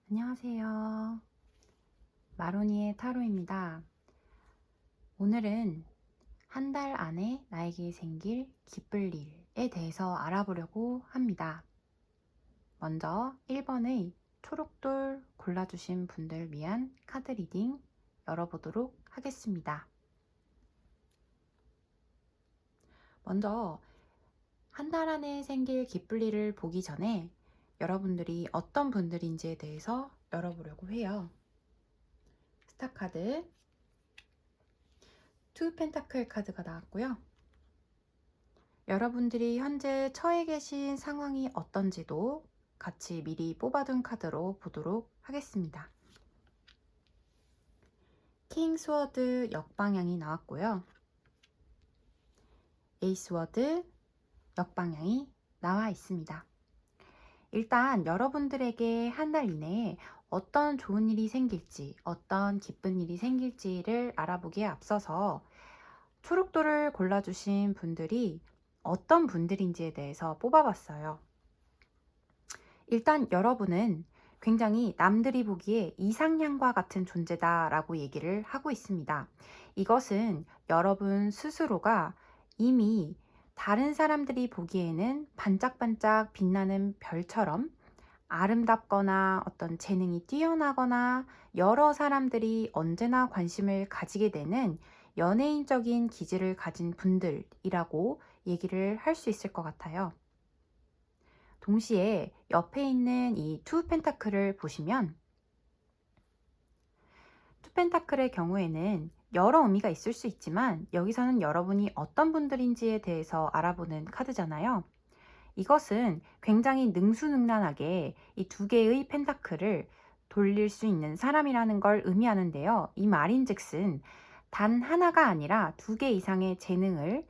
안녕하세요. 마로니의 타로입니다. 오늘은 한 달 안에 나에게 생길 기쁠 일에 대해서 알아보려고 합니다. 먼저 1번의 초록돌 골라주신 분들 위한 카드 리딩 열어보도록 하겠습니다. 먼저 한 달 안에 생길 기쁠 일을 보기 전에 여러분들이 어떤 분들인지에 대해서 열어보려고 해요. 스타 카드, 투 펜타클 카드가 나왔고요. 여러분들이 현재 처해 계신 상황이 어떤지도 같이 미리 뽑아둔 카드로 보도록 하겠습니다. 킹 스워드 역방향이 나왔고요. 에이스 워드 역방향이 나와 있습니다. 일단 여러분들에게 한 달 이내에 어떤 좋은 일이 생길지, 어떤 기쁜 일이 생길지를 알아보기에 앞서서 초록돌을 골라주신 분들이 어떤 분들인지에 대해서 뽑아봤어요. 일단 여러분은 굉장히 남들이 보기에 이상향과 같은 존재다라고 얘기를 하고 있습니다. 이것은 여러분 스스로가 이미 다른 사람들이 보기에는 반짝반짝 빛나는 별처럼 아름답거나 어떤 재능이 뛰어나거나 여러 사람들이 언제나 관심을 가지게 되는 연예인적인 기질을 가진 분들이라고 얘기를 할 수 있을 것 같아요. 동시에 옆에 있는 이 투 펜타클을 보시면 투 펜타클의 경우에는 여러 의미가 있을 수 있지만 여기서는 여러분이 어떤 분들인지에 대해서 알아보는 카드잖아요. 이것은 굉장히 능수능란하게 이 두 개의 펜타클을 돌릴 수 있는 사람이라는 걸 의미하는데요. 이 말인즉슨 단 하나가 아니라 두 개 이상의 재능을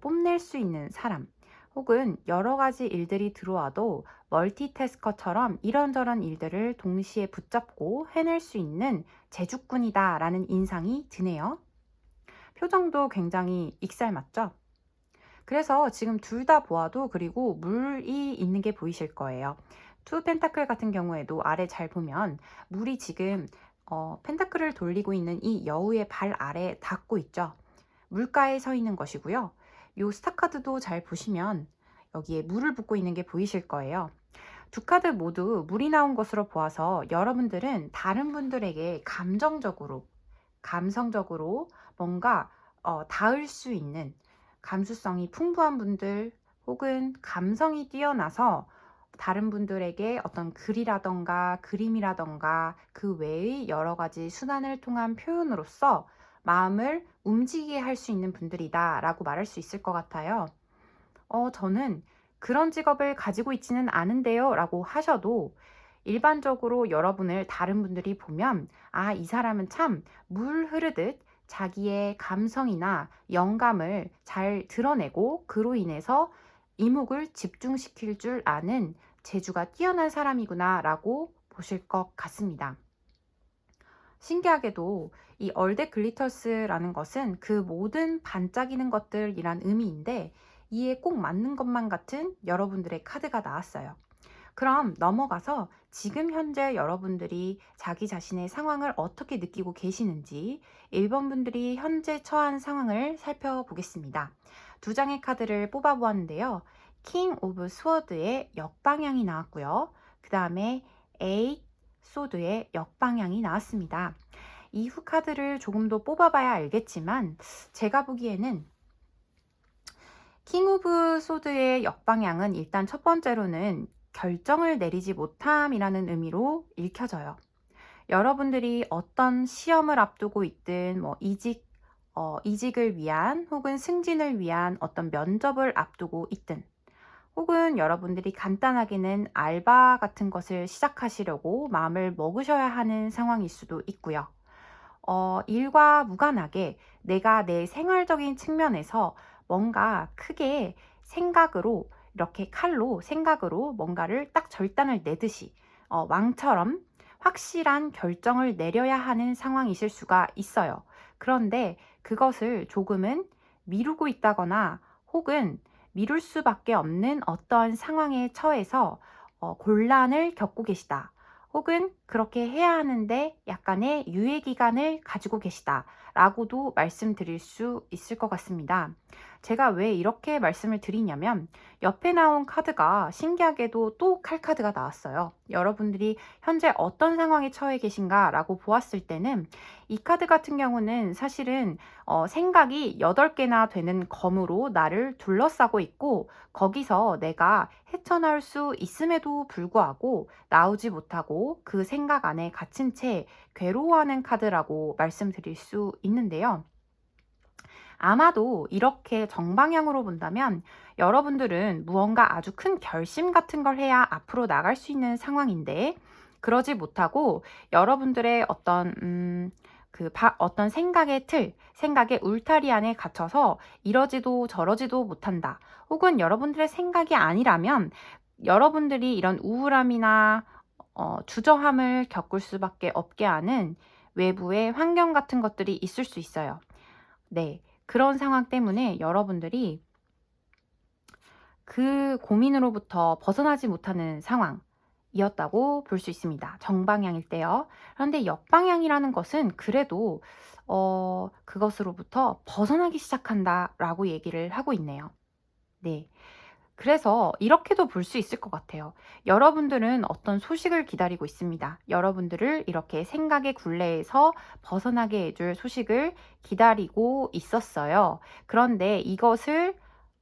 뽐낼 수 있는 사람, 혹은 여러 가지 일들이 들어와도 멀티태스커처럼 이런저런 일들을 동시에 붙잡고 해낼 수 있는 재주꾼이다 라는 인상이 드네요. 표정도 굉장히 익살맞죠? 그래서 지금 둘 다 보아도, 그리고 물이 있는 게 보이실 거예요. 투 펜타클 같은 경우에도 아래 잘 보면 물이 지금 펜타클을 돌리고 있는 이 여우의 발 아래 닿고 있죠. 물가에 서 있는 것이고요. 요 스타 카드도 잘 보시면 여기에 물을 붓고 있는 게 보이실 거예요. 두 카드 모두 물이 나온 것으로 보아서 여러분들은 다른 분들에게 감성적으로 뭔가 닿을 수 있는 감수성이 풍부한 분들, 혹은 감성이 뛰어나서 다른 분들에게 어떤 글이라던가 그림이라던가 그 외의 여러 가지 수단을 통한 표현으로서 마음을 움직이게 할 수 있는 분들이다 라고 말할 수 있을 것 같아요. 저는 그런 직업을 가지고 있지는 않은데요 라고 하셔도, 일반적으로 여러분을 다른 분들이 보면 이 사람은 참 물 흐르듯 자기의 감성이나 영감을 잘 드러내고 그로 인해서 이목을 집중시킬 줄 아는 재주가 뛰어난 사람이구나 라고 보실 것 같습니다. 신기하게도 이 얼데 글리터스라는 것은 그 모든 반짝이는 것들이란 의미인데, 이에 꼭 맞는 것만 같은 여러분들의 카드가 나왔어요. 그럼 넘어가서 지금 현재 여러분들이 자기 자신의 상황을 어떻게 느끼고 계시는지 1번 분들이 현재 처한 상황을 살펴보겠습니다. 두 장의 카드를 뽑아보았는데요. 킹 오브 스워드의 역방향이 나왔고요. 그 다음에 에잇 소드의 역방향이 나왔습니다. 이후 카드를 조금 더 뽑아봐야 알겠지만 제가 보기에는 킹 오브 소드의 역방향은 일단 첫 번째로는 결정을 내리지 못함이라는 의미로 읽혀져요. 여러분들이 어떤 시험을 앞두고 있든 이직을 위한 혹은 승진을 위한 어떤 면접을 앞두고 있든, 혹은 여러분들이 간단하게는 알바 같은 것을 시작하시려고 마음을 먹으셔야 하는 상황일 수도 있고요. 일과 무관하게 내가 내 생활적인 측면에서 뭔가 크게 생각으로, 이렇게 칼로 생각으로 뭔가를 딱 절단을 내듯이 왕처럼 확실한 결정을 내려야 하는 상황이실 수가 있어요. 그런데 그것을 조금은 미루고 있다거나, 혹은 미룰 수밖에 없는 어떠한 상황에 처해서 곤란을 겪고 계시다, 혹은 그렇게 해야 하는데 약간의 유예 기간을 가지고 계시다 라고도 말씀드릴 수 있을 것 같습니다. 제가 왜 이렇게 말씀을 드리냐면 옆에 나온 카드가 신기하게도 또 칼카드가 나왔어요. 여러분들이 현재 어떤 상황에 처해 계신가 라고 보았을 때는 이 카드 같은 경우는 사실은 생각이 8개나 되는 검으로 나를 둘러싸고 있고 거기서 내가 헤쳐나올 수 있음에도 불구하고 나오지 못하고 그 생각 안에 갇힌 채 괴로워하는 카드라고 말씀드릴 수 있는데요. 아마도 이렇게 정방향으로 본다면 여러분들은 무언가 아주 큰 결심 같은 걸 해야 앞으로 나갈 수 있는 상황인데 그러지 못하고 여러분들의 어떤 생각의 틀, 생각의 울타리 안에 갇혀서 이러지도 저러지도 못한다. 혹은 여러분들의 생각이 아니라면 여러분들이 이런 우울함이나 주저함을 겪을 수밖에 없게 하는 외부의 환경 같은 것들이 있을 수 있어요. 네. 그런 상황 때문에 여러분들이 그 고민으로부터 벗어나지 못하는 상황이었다고 볼 수 있습니다. 정방향일 때요. 그런데 역방향이라는 것은 그래도 그것으로부터 벗어나기 시작한다라고 얘기를 하고 있네요. 네. 그래서 이렇게도 볼 수 있을 것 같아요. 여러분들은 어떤 소식을 기다리고 있습니다. 여러분들을 이렇게 생각의 굴레에서 벗어나게 해줄 소식을 기다리고 있었어요. 그런데 이것을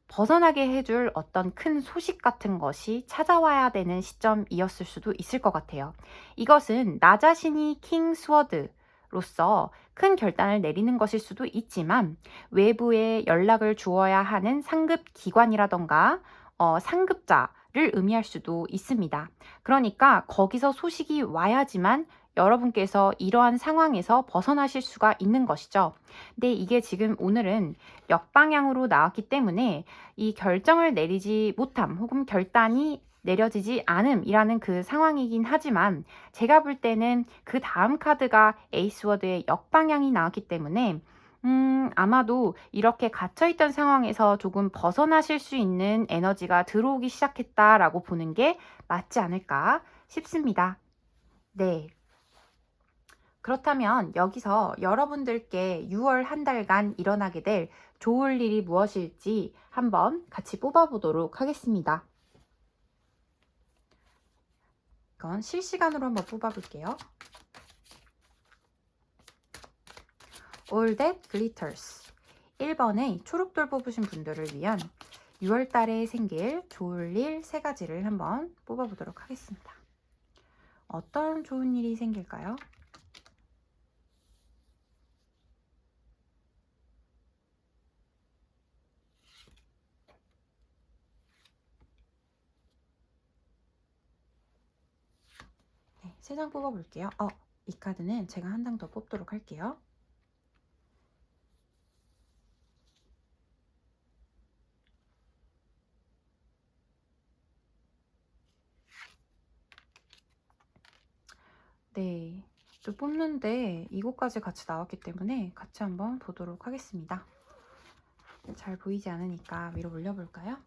벗어나게 해줄 어떤 큰 소식 같은 것이 찾아와야 되는 시점이었을 수도 있을 것 같아요. 이것은 나 자신이 킹 스워드로서 큰 결단을 내리는 것일 수도 있지만 외부에 연락을 주어야 하는 상급 기관이라던가 상급자를 의미할 수도 있습니다. 그러니까 거기서 소식이 와야지만 여러분께서 이러한 상황에서 벗어나실 수가 있는 것이죠. 근데 이게 지금 오늘은 역방향으로 나왔기 때문에 이 결정을 내리지 못함 혹은 결단이 내려지지 않음이라는 그 상황이긴 하지만 제가 볼 때는 그 다음 카드가 에이스워드의 역방향이 나왔기 때문에 아마도 이렇게 갇혀있던 상황에서 조금 벗어나실 수 있는 에너지가 들어오기 시작했다라고 보는 게 맞지 않을까 싶습니다. 네. 그렇다면 여기서 여러분들께 6월 한 달간 일어나게 될 좋을 일이 무엇일지 한번 같이 뽑아보도록 하겠습니다. 이건 실시간으로 한번 뽑아볼게요. All That Glitters 1번의 초록돌 뽑으신 분들을 위한 6월 달에 생길 좋을 일 3가지를 한번 뽑아보도록 하겠습니다. 어떤 좋은 일이 생길까요? 네, 3장 뽑아볼게요. 이 카드는 제가 한 장 더 뽑도록 할게요. 네, 또 뽑는데 이것까지 같이 나왔기 때문에 같이 한번 보도록 하겠습니다. 잘 보이지 않으니까 위로 올려볼까요?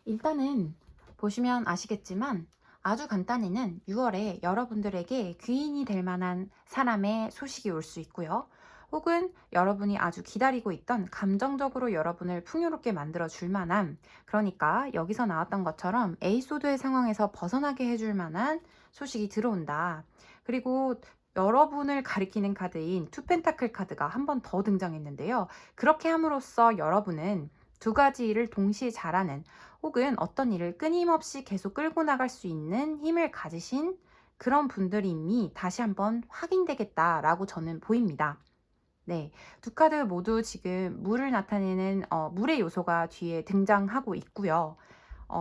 일단은 보시면 아시겠지만 아주 간단히는 6월에 여러분들에게 귀인이 될 만한 사람의 소식이 올 수 있고요. 혹은 여러분이 아주 기다리고 있던 감정적으로 여러분을 풍요롭게 만들어 줄 만한, 그러니까 여기서 나왔던 것처럼 에이소드의 상황에서 벗어나게 해줄 만한 소식이 들어온다. 그리고 여러분을 가리키는 카드인 투 펜타클 카드가 한 번 더 등장했는데요. 그렇게 함으로써 여러분은 2가지 일을 동시에 잘하는, 혹은 어떤 일을 끊임없이 계속 끌고 나갈 수 있는 힘을 가지신 그런 분들임이 다시 한번 확인되겠다라고 저는 보입니다. 네, 2카드 모두 지금 물을 나타내는 물의 요소가 뒤에 등장하고 있고요.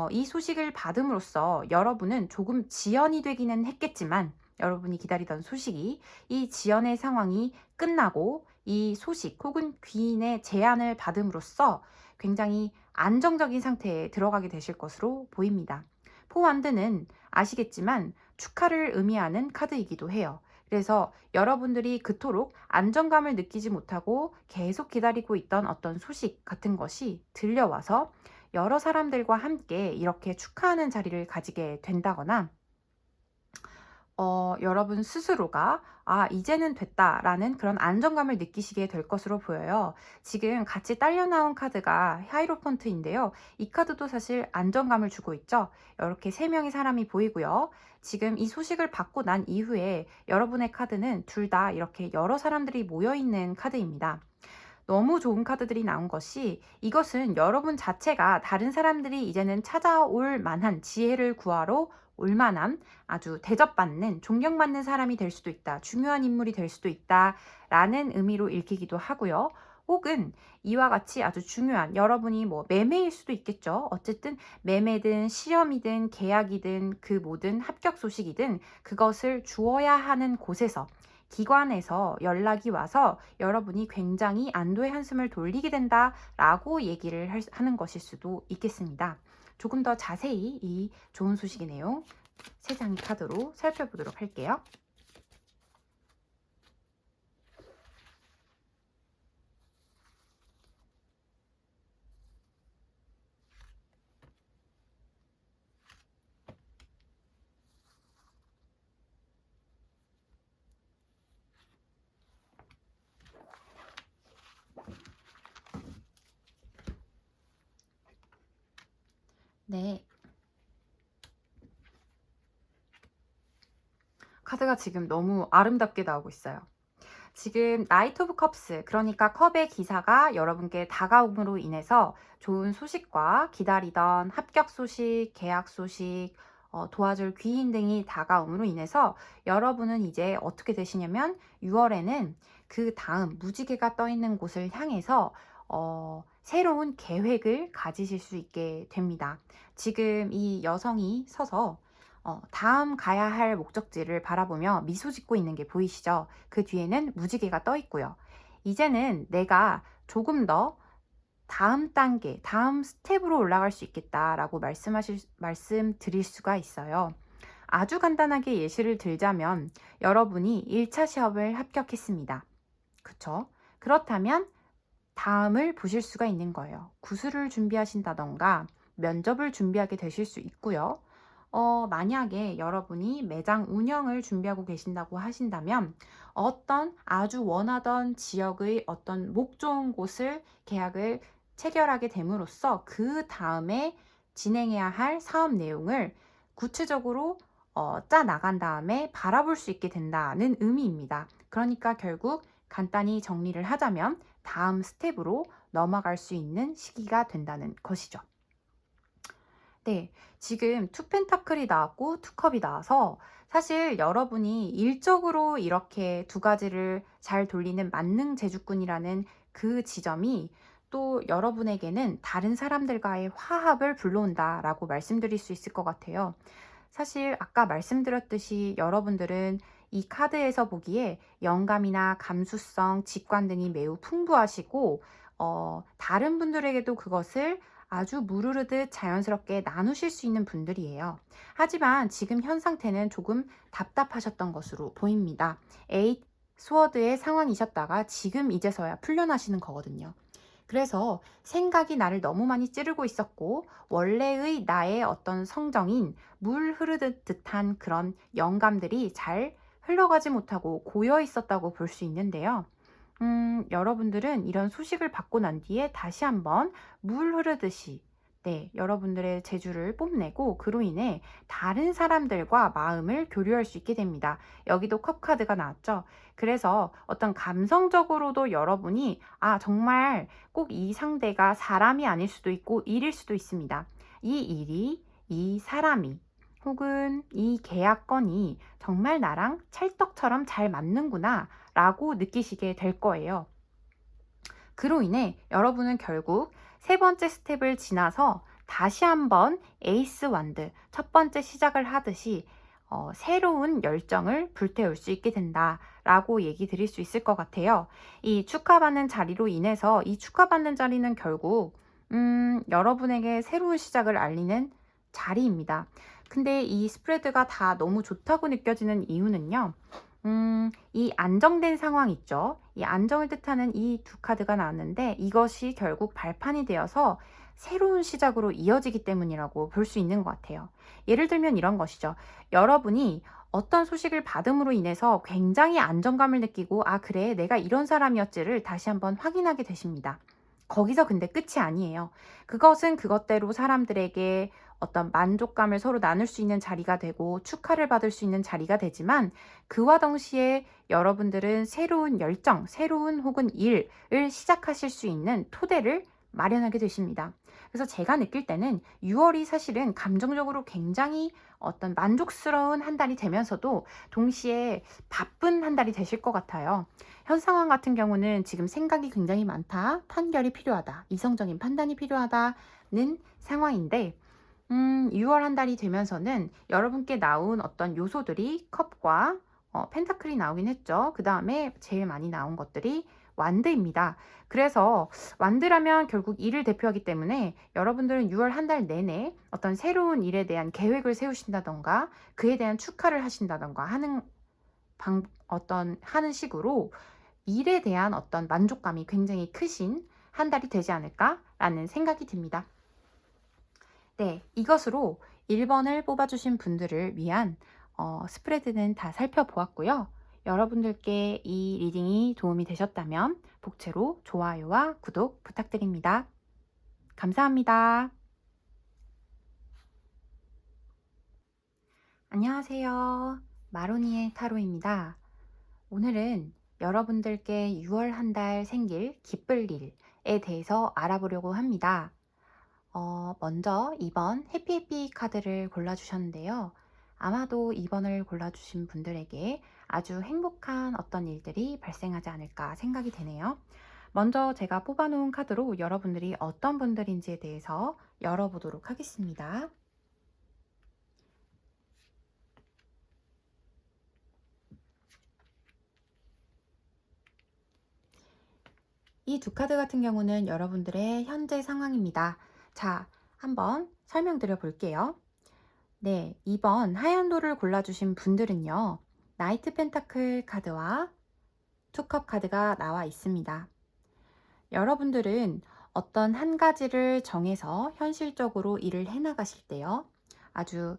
이 소식을 받음으로써 여러분은 조금 지연이 되기는 했겠지만 여러분이 기다리던 소식이, 이 지연의 상황이 끝나고 이 소식 혹은 귀인의 제안을 받음으로써 굉장히 안정적인 상태에 들어가게 되실 것으로 보입니다. 포완드는 아시겠지만 축하를 의미하는 카드이기도 해요. 그래서 여러분들이 그토록 안정감을 느끼지 못하고 계속 기다리고 있던 어떤 소식 같은 것이 들려와서 여러 사람들과 함께 이렇게 축하하는 자리를 가지게 된다거나 여러분 스스로가 '아 이제는 됐다.'라는 그런 안정감을 느끼시게 될 것으로 보여요. 지금 같이 딸려 나온 카드가 하이로펀트인데요. 이 카드도 사실 안정감을 주고 있죠. 이렇게 세 명의 사람이 보이고요. 지금 이 소식을 받고 난 이후에 여러분의 카드는 둘 다 이렇게 여러 사람들이 모여 있는 카드입니다. 너무 좋은 카드들이 나온 것이 이것은 여러분 자체가 다른 사람들이 이제는 찾아올 만한 지혜를 구하러 올 만한 아주 대접받는 존경받는 사람이 될 수도 있다. 중요한 인물이 될 수도 있다. 라는 의미로 읽히기도 하고요. 혹은 이와 같이 아주 중요한 여러분이 뭐 매매일 수도 있겠죠. 어쨌든 매매든 시험이든 계약이든 그 모든 합격 소식이든 그것을 주어야 하는 곳에서 기관에서 연락이 와서 여러분이 굉장히 안도의 한숨을 돌리게 된다라고 얘기를 하는 것일 수도 있겠습니다. 조금 더 자세히 이 좋은 소식의 내용 3장의 카드로 살펴보도록 할게요. 네. 카드가 지금 너무 아름답게 나오고 있어요. 지금 나이트 오브 컵스, 그러니까 컵의 기사가 여러분께 다가옴으로 인해서 좋은 소식과 기다리던 합격 소식, 계약 소식, 도와줄 귀인 등이 다가옴으로 인해서 여러분은 이제 어떻게 되시냐면 6월에는 그 다음 무지개가 떠 있는 곳을 향해서 새로운 계획을 가지실 수 있게 됩니다. 지금 이 여성이 서서 다음 가야 할 목적지를 바라보며 미소 짓고 있는 게 보이시죠? 그 뒤에는 무지개가 떠 있고요. 이제는 내가 조금 더 다음 단계, 다음 스텝으로 올라갈 수 있겠다라고 말씀드릴 수가 있어요. 아주 간단하게 예시를 들자면 여러분이 1차 시험을 합격했습니다. 그쵸? 그렇다면 다음을 보실 수가 있는 거예요. 구술을 준비하신다던가 면접을 준비하게 되실 수 있고요. 만약에 여러분이 매장 운영을 준비하고 계신다고 하신다면 어떤 아주 원하던 지역의 어떤 목 좋은 곳을 계약을 체결하게 됨으로써 그 다음에 진행해야 할 사업 내용을 구체적으로 짜 나간 다음에 바라볼 수 있게 된다는 의미입니다. 그러니까 결국 간단히 정리를 하자면 다음 스텝으로 넘어갈 수 있는 시기가 된다는 것이죠. 네, 지금 투 펜타클이 나왔고 투 컵이 나와서 사실 여러분이 일적으로 이렇게 두 가지를 잘 돌리는 만능 제주꾼이라는 그 지점이 또 여러분에게는 다른 사람들과의 화합을 불러온다라고 말씀드릴 수 있을 것 같아요. 사실 아까 말씀드렸듯이 여러분들은 이 카드에서 보기에 영감이나 감수성, 직관 등이 매우 풍부하시고 다른 분들에게도 그것을 아주 무르르듯 자연스럽게 나누실 수 있는 분들이에요. 하지만 지금 현 상태는 조금 답답하셨던 것으로 보입니다. 에잇 스워드의 상황이셨다가 지금 이제서야 풀려나시는 거거든요. 그래서 생각이 나를 너무 많이 찌르고 있었고 원래의 나의 어떤 성정인 물 흐르듯 듯한 그런 영감들이 잘 흘러가지 못하고 고여 있었다고 볼 수 있는데요. 여러분들은 이런 소식을 받고 난 뒤에 다시 한번 물 흐르듯이 네, 여러분들의 재주를 뽐내고 그로 인해 다른 사람들과 마음을 교류할 수 있게 됩니다. 여기도 컵 카드가 나왔죠. 그래서 어떤 감성적으로도 여러분이 정말 꼭 이 상대가 사람이 아닐 수도 있고 일일 수도 있습니다. 이 일이 이 사람이 혹은 이 계약건이 정말 나랑 찰떡처럼 잘 맞는구나 라고 느끼시게 될 거예요. 그로 인해 여러분은 결국 세 번째 스텝을 지나서 다시 한번 에이스 완드 첫 번째 시작을 하듯이 새로운 열정을 불태울 수 있게 된다라고 얘기 드릴 수 있을 것 같아요. 이 축하받는 자리로 인해서 이 축하받는 자리는 결국 여러분에게 새로운 시작을 알리는 자리입니다. 근데 이 스프레드가 다 너무 좋다고 느껴지는 이유는요. 이 안정된 상황 있죠. 이 안정을 뜻하는 이 두 카드가 나왔는데 이것이 결국 발판이 되어서 새로운 시작으로 이어지기 때문이라고 볼 수 있는 것 같아요. 예를 들면 이런 것이죠. 여러분이 어떤 소식을 받음으로 인해서 굉장히 안정감을 느끼고 '아 그래. 내가 이런 사람이었지.'를 다시 한번 확인하게 되십니다. 거기서 근데 끝이 아니에요. 그것은 그것대로 사람들에게 어떤 만족감을 서로 나눌 수 있는 자리가 되고 축하를 받을 수 있는 자리가 되지만 그와 동시에 여러분들은 새로운 열정, 새로운 혹은 일을 시작하실 수 있는 토대를 마련하게 되십니다. 그래서 제가 느낄 때는 6월이 사실은 감정적으로 굉장히 어떤 만족스러운 한 달이 되면서도 동시에 바쁜 한 달이 되실 것 같아요. 현 상황 같은 경우는 지금 생각이 굉장히 많다, 판결이 필요하다, 이성적인 판단이 필요하다는 상황인데 6월 한 달이 되면서는 여러분께 나온 어떤 요소들이 컵과 펜타클이 나오긴 했죠. 그 다음에 제일 많이 나온 것들이 완드입니다. 그래서 완드라면 결국 일을 대표하기 때문에 여러분들은 6월 한 달 내내 어떤 새로운 일에 대한 계획을 세우신다던가 그에 대한 축하를 하신다던가 하는 하는 식으로 일에 대한 어떤 만족감이 굉장히 크신 한 달이 되지 않을까라는 생각이 듭니다. 네, 이것으로 1번을 뽑아주신 분들을 위한 스프레드는 다 살펴보았고요. 여러분들께 이 리딩이 도움이 되셨다면 복채로 좋아요와 구독 부탁드립니다. 감사합니다. 안녕하세요. 마로니의 타로입니다. 오늘은 여러분들께 6월 한 달 생길 기쁠 일에 대해서 알아보려고 합니다. 먼저 2번 해피해피 카드를 골라주셨는데요. 아마도 2번을 골라주신 분들에게 아주 행복한 어떤 일들이 발생하지 않을까 생각이 되네요. 먼저 제가 뽑아놓은 카드로 여러분들이 어떤 분들인지에 대해서 열어보도록 하겠습니다. 이 두 카드 같은 경우는 여러분들의 현재 상황입니다. 자, 한번 설명드려 볼게요. 네, 2번 하얀돌을 골라주신 분들은요. 나이트 펜타클 카드와 투컵 카드가 나와 있습니다. 여러분들은 어떤 한 가지를 정해서 현실적으로 일을 해나가실 때요. 아주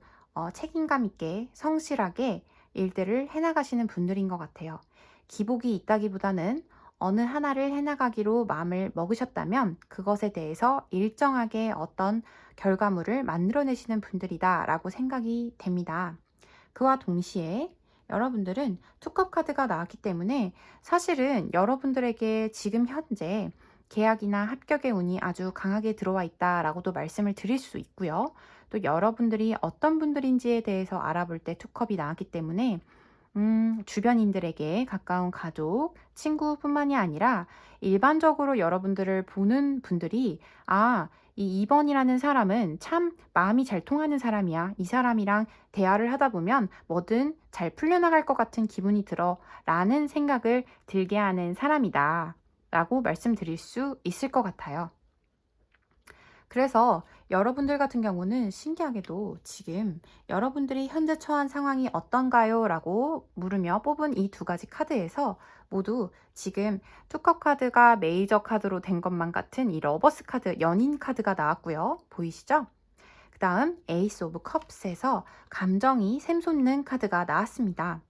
책임감 있게 성실하게 일들을 해나가시는 분들인 것 같아요. 기복이 있다기보다는 어느 하나를 해나가기로 마음을 먹으셨다면 그것에 대해서 일정하게 어떤 결과물을 만들어내시는 분들이다 라고 생각이 됩니다. 그와 동시에 여러분들은 투컵 카드가 나왔기 때문에 사실은 여러분들에게 지금 현재 계약이나 합격의 운이 아주 강하게 들어와 있다라고도 말씀을 드릴 수 있고요. 또 여러분들이 어떤 분들인지에 대해서 알아볼 때 투컵이 나왔기 때문에 주변인들에게 가까운 가족, 친구뿐만이 아니라 일반적으로 여러분들을 보는 분들이 이 2번이라는 사람은 참 마음이 잘 통하는 사람이야. 이 사람이랑 대화를 하다 보면 뭐든 잘 풀려나갈 것 같은 기분이 들어 라는 생각을 들게 하는 사람이다 라고 말씀드릴 수 있을 것 같아요. 그래서 여러분들 같은 경우는 신기하게도 지금 여러분들이 현재 처한 상황이 어떤가요? 라고 물으며 뽑은 이 두 가지 카드에서 모두 지금 투컵 카드가 메이저 카드로 된 것만 같은 이 러버스 카드, 연인 카드가 나왔고요. 보이시죠? 그 다음 에이스 오브 컵스에서 감정이 샘솟는 카드가 나왔습니다.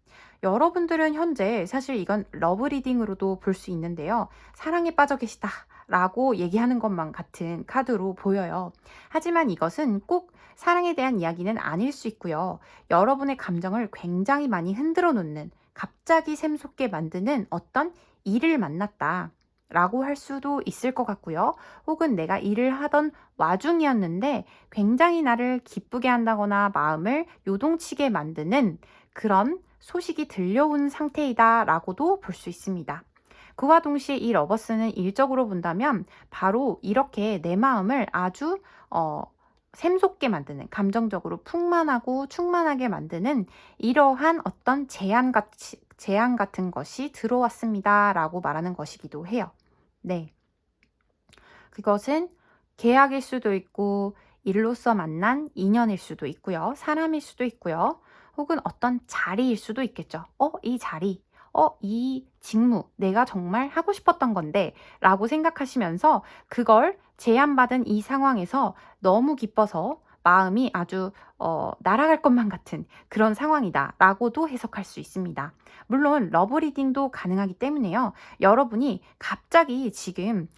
여러분들은 현재 사실 이건 러브 리딩으로도 볼 수 있는데요. 사랑에 빠져 계시다 라고 얘기하는 것만 같은 카드로 보여요. 하지만 이것은 꼭 사랑에 대한 이야기는 아닐 수 있고요. 여러분의 감정을 굉장히 많이 흔들어 놓는, 갑자기 샘솟게 만드는 어떤 일을 만났다 라고 할 수도 있을 것 같고요. 혹은 내가 일을 하던 와중이었는데 굉장히 나를 기쁘게 한다거나 마음을 요동치게 만드는 그런 소식이 들려온 상태이다 라고도 볼 수 있습니다. 그와 동시에 이 러버스는 일적으로 본다면 바로 이렇게 내 마음을 아주 샘솟게 만드는, 감정적으로 풍만하고 충만하게 만드는 이러한 어떤 제안 같은 것이 들어왔습니다 라고 말하는 것이기도 해요. 네. 그것은 계약일 수도 있고 일로서 만난 인연일 수도 있고요. 사람일 수도 있고요. 혹은 어떤 자리일 수도 있겠죠. 이 자리, 이 직무, 내가 정말 하고 싶었던 건데, 라고 생각하시면서 그걸 제안받은 이 상황에서 너무 기뻐서 마음이 아주 날아갈 것만 같은 그런 상황이다 라고도 해석할 수 있습니다. 물론 러브 리딩도 가능하기 때문에요. 여러분이 갑자기 지금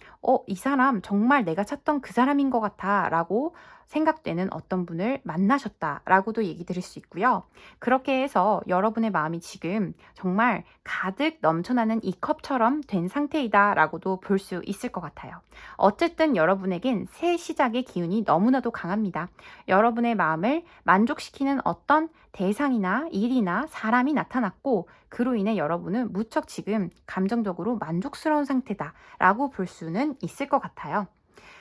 이 사람 정말 내가 찾던 그 사람인 것 같아 라고 생각되는 어떤 분을 만나셨다라고도 얘기 드릴 수 있고요. 그렇게 해서 여러분의 마음이 지금 정말 가득 넘쳐나는 이 컵처럼 된 상태이다라고도 볼 수 있을 것 같아요. 어쨌든 여러분에겐 새 시작의 기운이 너무나도 강합니다. 여러분의 마음을 만족시키는 어떤 대상이나 일이나 사람이 나타났고 그로 인해 여러분은 무척 지금 감정적으로 만족스러운 상태다라고 볼 수는 있을 것 같아요.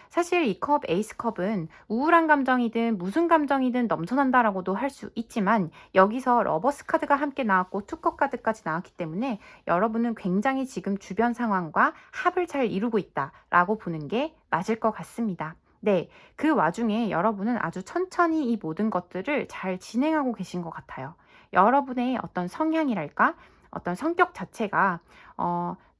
사실 이 컵, 에이스 컵은 우울한 감정이든 무슨 감정이든 넘쳐난다라고도 할 수 있지만 여기서 러버스 카드가 함께 나왔고 투컵 카드까지 나왔기 때문에 여러분은 굉장히 지금 주변 상황과 합을 잘 이루고 있다라고 보는 게 맞을 것 같습니다. 네, 그 와중에 여러분은 아주 천천히 이 모든 것들을 잘 진행하고 계신 것 같아요. 여러분의 어떤 성향이랄까? 어떤 성격 자체가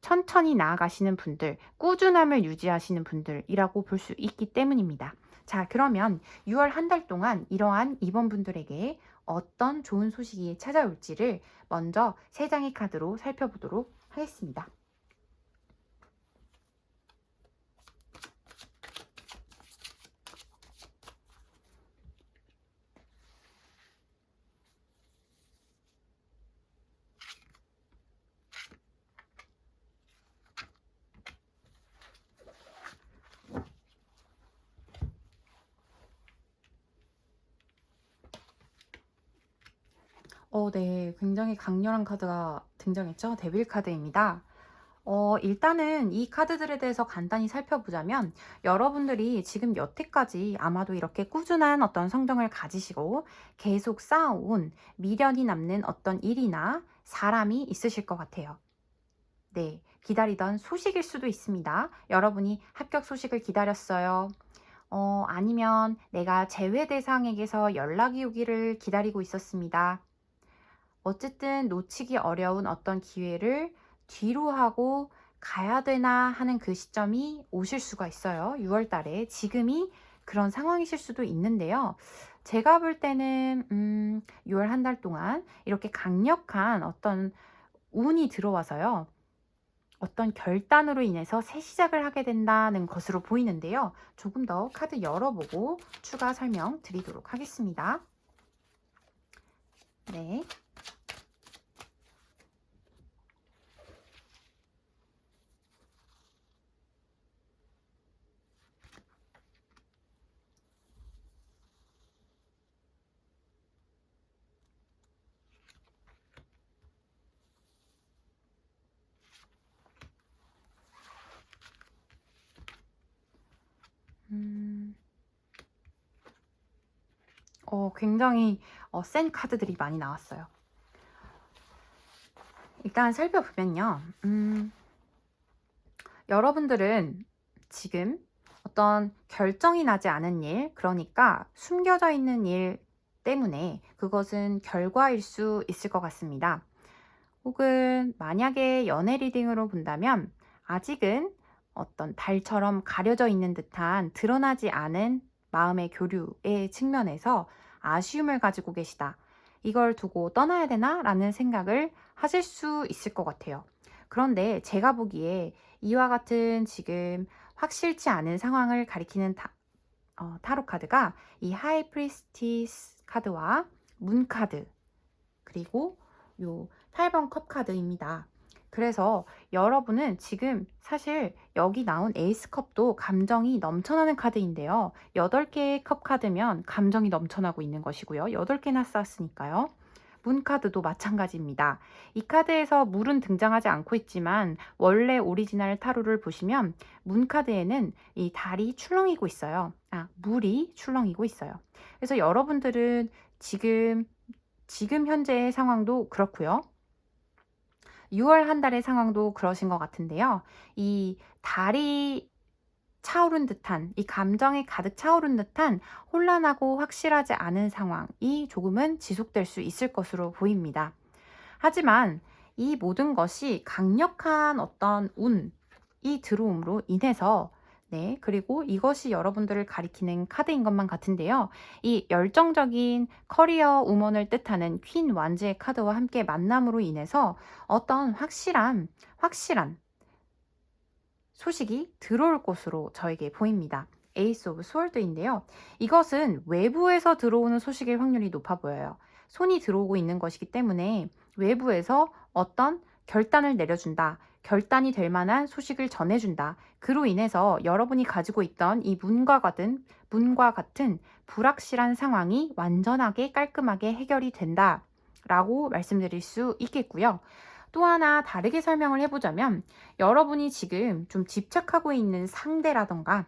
천천히 나아가시는 분들, 꾸준함을 유지하시는 분들이라고 볼 수 있기 때문입니다. 자, 그러면 6월 한 달 동안 이러한 이번 분들에게 어떤 좋은 소식이 찾아올지를 먼저 세 장의 카드로 살펴보도록 하겠습니다. 네. 굉장히 강렬한 카드가 등장했죠. 데빌 카드입니다. 일단은 이 카드들에 대해서 간단히 살펴보자면 여러분들이 지금 여태까지 아마도 이렇게 꾸준한 어떤 성정을 가지시고 계속 쌓아온 미련이 남는 어떤 일이나 사람이 있으실 것 같아요. 네. 기다리던 소식일 수도 있습니다. 여러분이 합격 소식을 기다렸어요. 아니면 내가 제외 대상에게서 연락이 오기를 기다리고 있었습니다. 어쨌든 놓치기 어려운 어떤 기회를 뒤로 하고 가야 되나 하는 그 시점이 오실 수가 있어요. 6월 달에. 지금이 그런 상황이실 수도 있는데요. 제가 볼 때는 6월 한 달 동안 이렇게 강력한 어떤 운이 들어와서요. 어떤 결단으로 인해서 새 시작을 하게 된다는 것으로 보이는데요. 조금 더 카드 열어보고 추가 설명 드리도록 하겠습니다. 네. 음. 굉장히 센 카드들이 많이 나왔어요. 일단 살펴보면요. 여러분들은 지금 어떤 결정이 나지 않은 일, 그러니까 숨겨져 있는 일 때문에 그것은 결과일 수 있을 것 같습니다. 혹은 만약에 연애 리딩으로 본다면 아직은 어떤 달처럼 가려져 있는 듯한 드러나지 않은 마음의 교류의 측면에서 아쉬움을 가지고 계시다. 이걸 두고 떠나야 되나? 라는 생각을 하실 수 있을 것 같아요. 그런데 제가 보기에 이와 같은 지금 확실치 않은 상황을 가리키는 타로 카드가 이 하이 프리스티스 카드와 문 카드 그리고 요 8번 컵 카드입니다. 그래서 여러분은 지금 사실 여기 나온 에이스 컵도 감정이 넘쳐나는 카드인데요. 8개의 컵 카드면 감정이 넘쳐나고 있는 것이고요. 8개나 쌓았으니까요. 문 카드도 마찬가지입니다. 이 카드에서 물은 등장하지 않고 있지만 원래 오리지널 타로를 보시면 문 카드에는 이 달이 출렁이고 있어요. 물이 출렁이고 있어요. 그래서 여러분들은 지금 현재의 상황도 그렇고요. 6월 한 달의 상황도 그러신 것 같은데요. 이 달이 차오른 듯한, 이 감정에 가득 차오른 듯한 혼란하고 확실하지 않은 상황이 조금은 지속될 수 있을 것으로 보입니다. 하지만 이 모든 것이 강력한 어떤 운이 들어옴으로 인해서, 네, 그리고 이것이 여러분들을 가리키는 카드인 것만 같은데요. 이 열정적인 커리어 우먼을 뜻하는 퀸 완즈의 카드와 함께 만남으로 인해서 어떤 확실한 소식이 들어올 것으로 저에게 보입니다. 에이스 오브 스월드인데요. 이것은 외부에서 들어오는 소식일 확률이 높아 보여요. 손이 들어오고 있는 것이기 때문에 외부에서 어떤 결단을 내려준다. 결단이 될 만한 소식을 전해준다. 그로 인해서 여러분이 가지고 있던 이 문과 같은 불확실한 상황이 완전하게 깔끔하게 해결이 된다. 라고 말씀드릴 수 있겠고요. 또 하나 다르게 설명을 해보자면, 여러분이 지금 좀 집착하고 있는 상대라던가,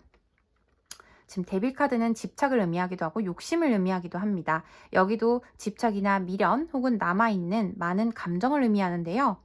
지금 데빌 카드는 집착을 의미하기도 하고 욕심을 의미하기도 합니다. 여기도 집착이나 미련 혹은 남아있는 많은 감정을 의미하는데요.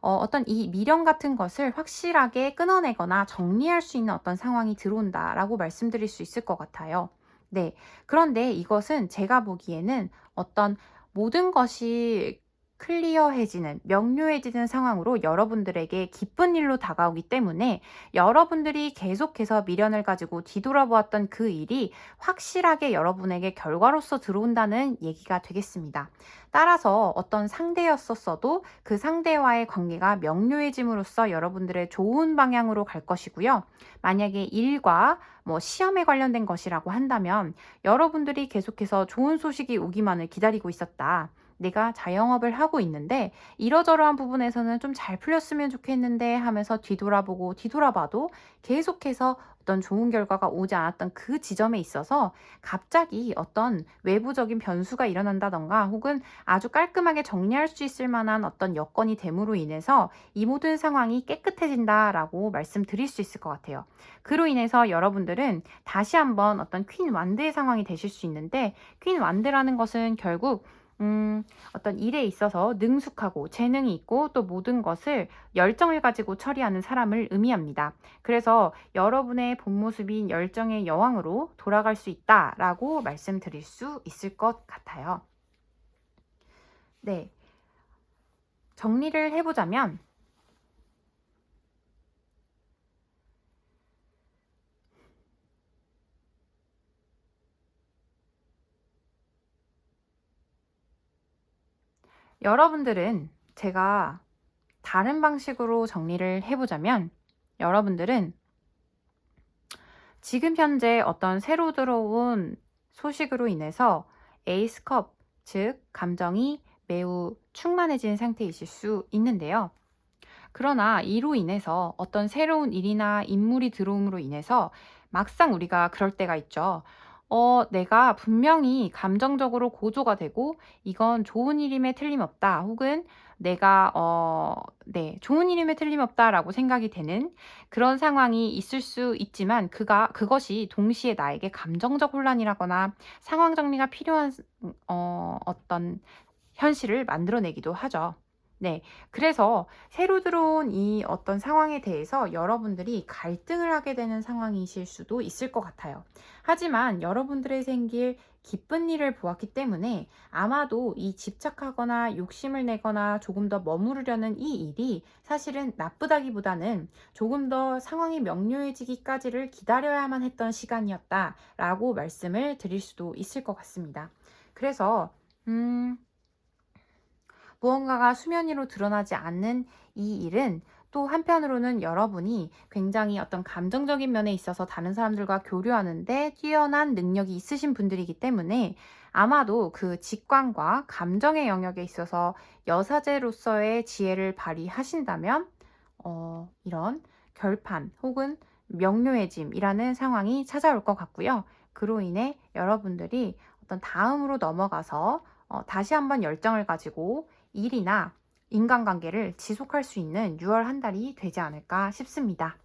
어떤 이 미련 같은 것을 확실하게 끊어내거나 정리할 수 있는 어떤 상황이 들어온다라고 말씀드릴 수 있을 것 같아요. 네. 그런데 이것은 제가 보기에는 어떤 모든 것이 클리어해지는, 명료해지는 상황으로 여러분들에게 기쁜 일로 다가오기 때문에 여러분들이 계속해서 미련을 가지고 뒤돌아보았던 그 일이 확실하게 여러분에게 결과로서 들어온다는 얘기가 되겠습니다. 따라서 어떤 상대였었어도 그 상대와의 관계가 명료해짐으로써 여러분들의 좋은 방향으로 갈 것이고요. 만약에 일과 시험에 관련된 것이라고 한다면 여러분들이 계속해서 좋은 소식이 오기만을 기다리고 있었다. 내가 자영업을 하고 있는데 이러저러한 부분에서는 좀 잘 풀렸으면 좋겠는데 하면서 뒤돌아봐도 계속해서 어떤 좋은 결과가 오지 않았던 그 지점에 있어서 갑자기 어떤 외부적인 변수가 일어난다던가 혹은 아주 깔끔하게 정리할 수 있을 만한 어떤 여건이 됨으로 인해서 이 모든 상황이 깨끗해진다라고 말씀드릴 수 있을 것 같아요. 그로 인해서 여러분들은 다시 한번 어떤 퀸 완드의 상황이 되실 수 있는데, 퀸 완드라는 것은 결국 어떤 일에 있어서 능숙하고 재능이 있고 또 모든 것을 열정을 가지고 처리하는 사람을 의미합니다. 그래서 여러분의 본 모습인 열정의 여왕으로 돌아갈 수 있다라고 말씀드릴 수 있을 것 같아요. 네. 정리를 해보자면, 여러분들은, 제가 다른 방식으로 정리를 해보자면, 여러분들은 지금 현재 어떤 새로 들어온 소식으로 인해서 에이스컵, 즉 감정이 매우 충만해진 상태이실 수 있는데요. 그러나 이로 인해서 어떤 새로운 일이나 인물이 들어옴으로 인해서 막상 우리가 그럴 때가 있죠. 내가 분명히 감정적으로 고조가 되고 이건 좋은 일임에 틀림없다. 혹은 내가 네, 좋은 일임에 틀림없다라고 생각이 되는 그런 상황이 있을 수 있지만 그것이 동시에 나에게 감정적 혼란이라거나 상황 정리가 필요한 어떤 현실을 만들어내기도 하죠. 네. 그래서 새로 들어온 이 어떤 상황에 대해서 여러분들이 갈등을 하게 되는 상황이실 수도 있을 것 같아요. 하지만 여러분들의 생길 기쁜 일을 보았기 때문에 아마도 이 집착하거나 욕심을 내거나 조금 더 머무르려는 이 일이 사실은 나쁘다기보다는 조금 더 상황이 명료해지기까지를 기다려야만 했던 시간이었다라고 말씀을 드릴 수도 있을 것 같습니다. 그래서 무언가가 수면 위로 드러나지 않는 이 일은 또 한편으로는 여러분이 굉장히 어떤 감정적인 면에 있어서 다른 사람들과 교류하는데 뛰어난 능력이 있으신 분들이기 때문에 아마도 그 직관과 감정의 영역에 있어서 여사제로서의 지혜를 발휘하신다면 이런 결판 혹은 명료해짐이라는 상황이 찾아올 것 같고요. 그로 인해 여러분들이 어떤 다음으로 넘어가서 다시 한번 열정을 가지고 일이나 인간관계를 지속할 수 있는 6월 한 달이 되지 않을까 싶습니다.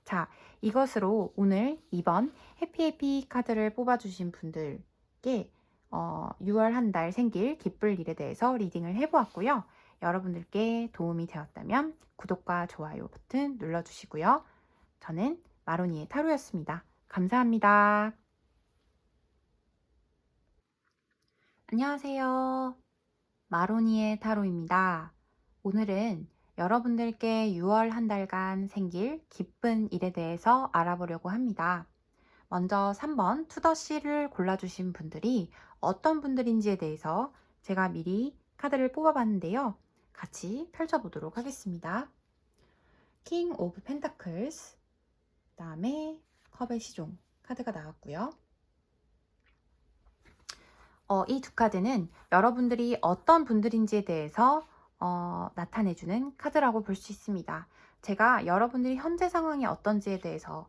자, 이것으로 오늘 이번 해피해피 카드를 뽑아주신 분들께 6월 한 달 생길 기쁠 일에 대해서 리딩을 해보았고요. 여러분들께 도움이 되었다면 구독과 좋아요 버튼 눌러주시고요. 저는 마로니의 타로였습니다. 감사합니다. 안녕하세요. 마로니의 타로입니다. 오늘은 여러분들께 6월 한 달간 생길 기쁜 일에 대해서 알아보려고 합니다. 먼저 3번 투더씨를 골라주신 분들이 어떤 분들인지에 대해서 제가 미리 카드를 뽑아봤는데요. 같이 펼쳐보도록 하겠습니다. 킹 오브 펜타클스, 그 다음에 컵의 시종 카드가 나왔고요. 이 두 카드는 여러분들이 어떤 분들인지에 대해서 나타내주는 카드라고 볼 수 있습니다. 제가 여러분들이 현재 상황이 어떤지에 대해서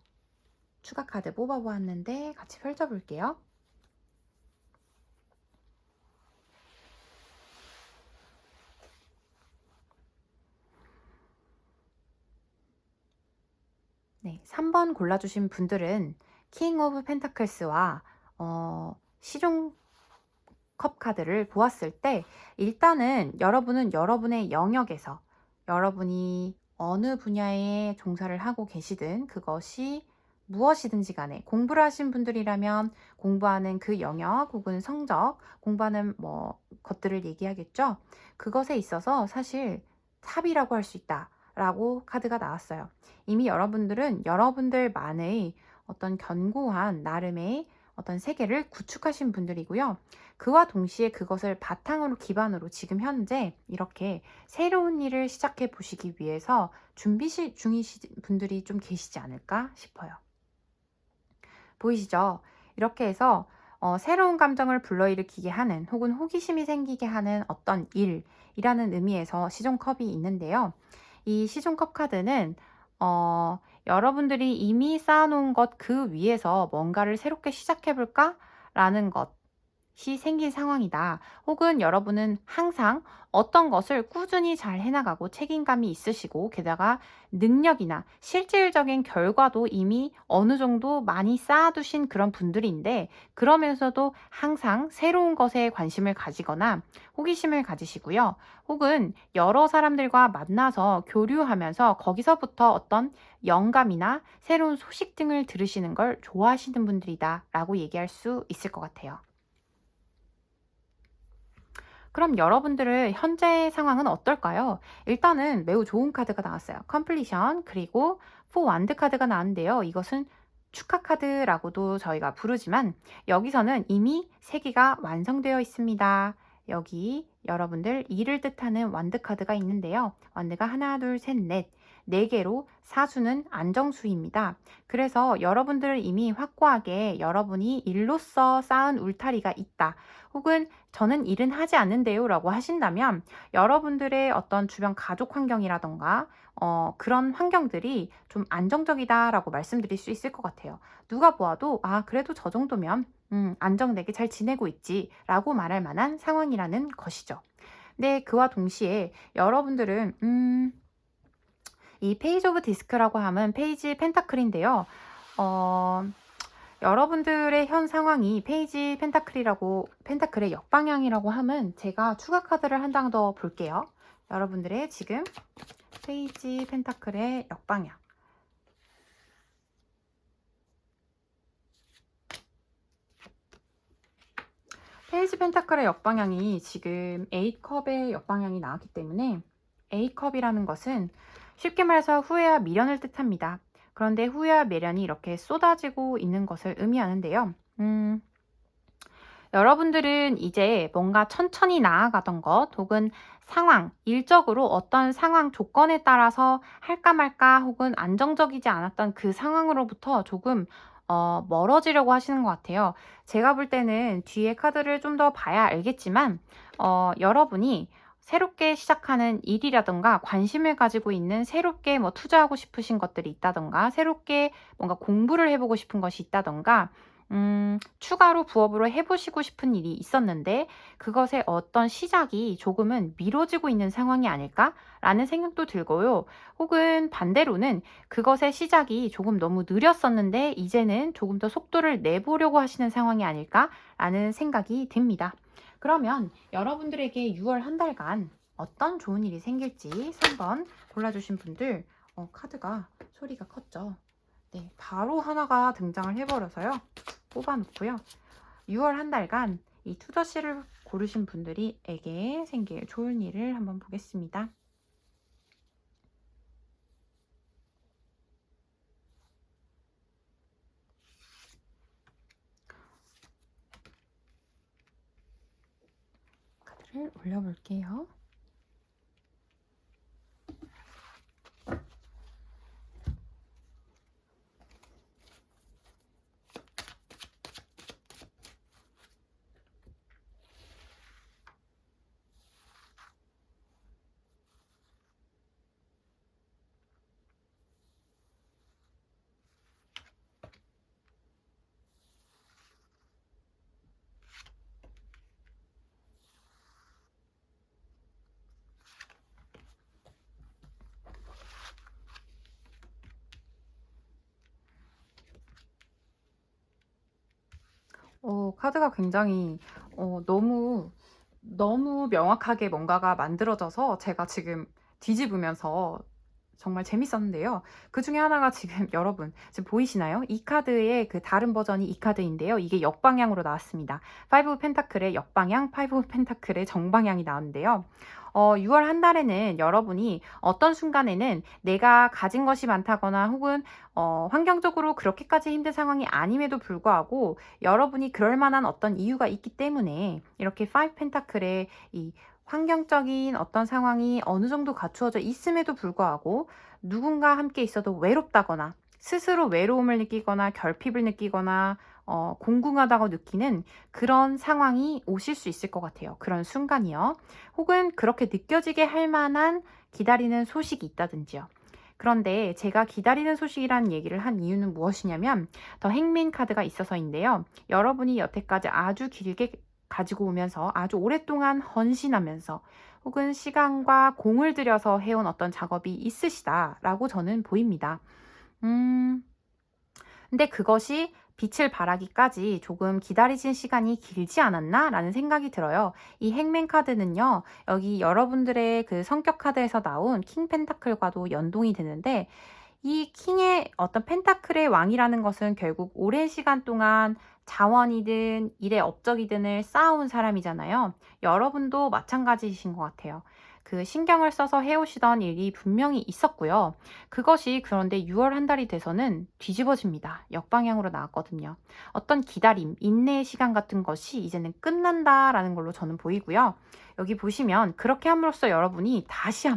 추가 카드 뽑아보았는데 같이 펼쳐볼게요. 네, 3번 골라주신 분들은 킹 오브 펜타클스와 시종 컵 카드를 보았을 때 일단은 여러분은 여러분의 영역에서 여러분이 어느 분야에 종사를 하고 계시든 그것이 무엇이든지 간에 공부를 하신 분들이라면 공부하는 그 영역 혹은 성적, 공부하는 것들을 얘기하겠죠. 그것에 있어서 사실 탑이라고 할 수 있다 라고 카드가 나왔어요. 이미 여러분들은 여러분들만의 어떤 견고한 나름의 어떤 세계를 구축하신 분들이고요. 그와 동시에 그것을 바탕으로 기반으로 지금 현재 이렇게 새로운 일을 시작해 보시기 위해서 준비 중이신 분들이 좀 계시지 않을까 싶어요. 보이시죠? 이렇게 해서 새로운 감정을 불러일으키게 하는 혹은 호기심이 생기게 하는 어떤 일이라는 의미에서 시종컵이 있는데요. 이 시종컵 카드는 여러분들이 이미 쌓아놓은 것 그 위에서 뭔가를 새롭게 시작해볼까? 라는 것이 생긴 상황이다. 혹은 여러분은 항상 어떤 것을 꾸준히 잘 해나가고 책임감이 있으시고 게다가 능력이나 실질적인 결과도 이미 어느 정도 많이 쌓아두신 그런 분들인데 그러면서도 항상 새로운 것에 관심을 가지거나 호기심을 가지시고요. 혹은 여러 사람들과 만나서 교류하면서 거기서부터 어떤 영감이나 새로운 소식 등을 들으시는 걸 좋아하시는 분들이다 라고 얘기할 수 있을 것 같아요. 그럼 여러분들의 현재 상황은 어떨까요? 일단은 매우 좋은 카드가 나왔어요. 컴플리션 그리고 4 완드 카드가 나왔는데요. 이것은 축하 카드라고도 저희가 부르지만 여기서는 이미 세계가 완성되어 있습니다. 여기 여러분들 일을 뜻하는 완드 카드가 있는데요. 완드가 하나, 둘, 셋, 넷, 4개로 사수는 안정수입니다. 그래서 여러분들은 이미 확고하게 여러분이 일로서 쌓은 울타리가 있다. 혹은 저는 일은 하지 않는데요 라고 하신다면 여러분들의 어떤 주변 가족 환경이라던가 그런 환경들이 좀 안정적이다 라고 말씀드릴 수 있을 것 같아요. 누가 보아도 그래도 저 정도면 안정되게 잘 지내고 있지 라고 말할 만한 상황이라는 것이죠. 네, 그와 동시에 여러분들은 이 페이지 오브 디스크라고 하면 페이지 펜타클인데요. 여러분들의 현 상황이 페이지 펜타클의 역방향이라고 하면 제가 추가 카드를 한 장 더 볼게요. 여러분들의 지금 페이지 펜타클의 역방향. 페이지 펜타클의 역방향이 지금 A컵의 역방향이 나왔기 때문에 A컵이라는 것은 쉽게 말해서 후회와 미련을 뜻합니다. 그런데 후회와 미련이 이렇게 쏟아지고 있는 것을 의미하는데요. 여러분들은 이제 뭔가 천천히 나아가던 것 혹은 상황, 일적으로 어떤 상황 조건에 따라서 할까 말까 혹은 안정적이지 않았던 그 상황으로부터 조금 멀어지려고 하시는 것 같아요. 제가 볼 때는 뒤에 카드를 좀 더 봐야 알겠지만 여러분이 새롭게 시작하는 일이라든가 관심을 가지고 있는 새롭게 투자하고 싶으신 것들이 있다던가 새롭게 뭔가 공부를 해보고 싶은 것이 있다던가 추가로 부업으로 해보시고 싶은 일이 있었는데 그것의 어떤 시작이 조금은 미뤄지고 있는 상황이 아닐까라는 생각도 들고요. 혹은 반대로는 그것의 시작이 조금 너무 느렸었는데 이제는 조금 더 속도를 내보려고 하시는 상황이 아닐까라는 생각이 듭니다. 그러면 여러분들에게 6월 한 달간 어떤 좋은 일이 생길지 3번 골라주신 분들 카드가 소리가 컸죠. 네, 바로 하나가 등장을 해버려서요. 뽑아놓고요. 6월 한 달간 이 투더씨를 고르신 분들에게 생길 좋은 일을 한번 보겠습니다. 카드를 올려볼게요. 카드가 굉장히 너무 명확하게 뭔가가 만들어져서 제가 지금 뒤집으면서 정말 재밌었는데요. 그 중에 하나가 지금 여러분 지금 보이시나요? 이 카드의 그 다른 버전이 이 카드인데요. 이게 역방향으로 나왔습니다. 5 펜타클의 역방향, 5 펜타클의 정방향이 나왔는데요. 6월 한 달에는 여러분이 어떤 순간에는 내가 가진 것이 많다거나 혹은 환경적으로 그렇게까지 힘든 상황이 아님에도 불구하고 여러분이 그럴 만한 어떤 이유가 있기 때문에 이렇게 5 펜타클의 이 환경적인 어떤 상황이 어느 정도 갖추어져 있음에도 불구하고 누군가 함께 있어도 외롭다거나 스스로 외로움을 느끼거나 결핍을 느끼거나 공공하다고 느끼는 그런 상황이 오실 수 있을 것 같아요. 그런 순간이요. 혹은 그렇게 느껴지게 할 만한 기다리는 소식이 있다든지요. 그런데 제가 기다리는 소식이라는 얘기를 한 이유는 무엇이냐면 더 행맨 카드가 있어서인데요. 여러분이 여태까지 아주 길게 가지고 오면서 아주 오랫동안 헌신하면서 혹은 시간과 공을 들여서 해온 어떤 작업이 있으시다라고 저는 보입니다. 근데 그것이 빛을 발하기까지 조금 기다리신 시간이 길지 않았나? 라는 생각이 들어요. 이 행맨 카드는요, 여기 여러분들의 그 성격 카드에서 나온 킹 펜타클과도 연동이 되는데, 이 킹의 어떤 펜타클의 왕이라는 것은 결국 오랜 시간 동안 자원이든 일의 업적이든을 쌓아온 사람이잖아요. 여러분도 마찬가지이신 것 같아요. 그 신경을 써서 해오시던 일이 분명히 있었고요. 그것이 그런데 6월 한 달이 돼서는 뒤집어집니다. 역방향으로 나왔거든요. 어떤 기다림, 인내의 시간 같은 것이 이제는 끝난다라는 걸로 저는 보이고요. 여기 보시면 그렇게 함으로써 여러분이 다시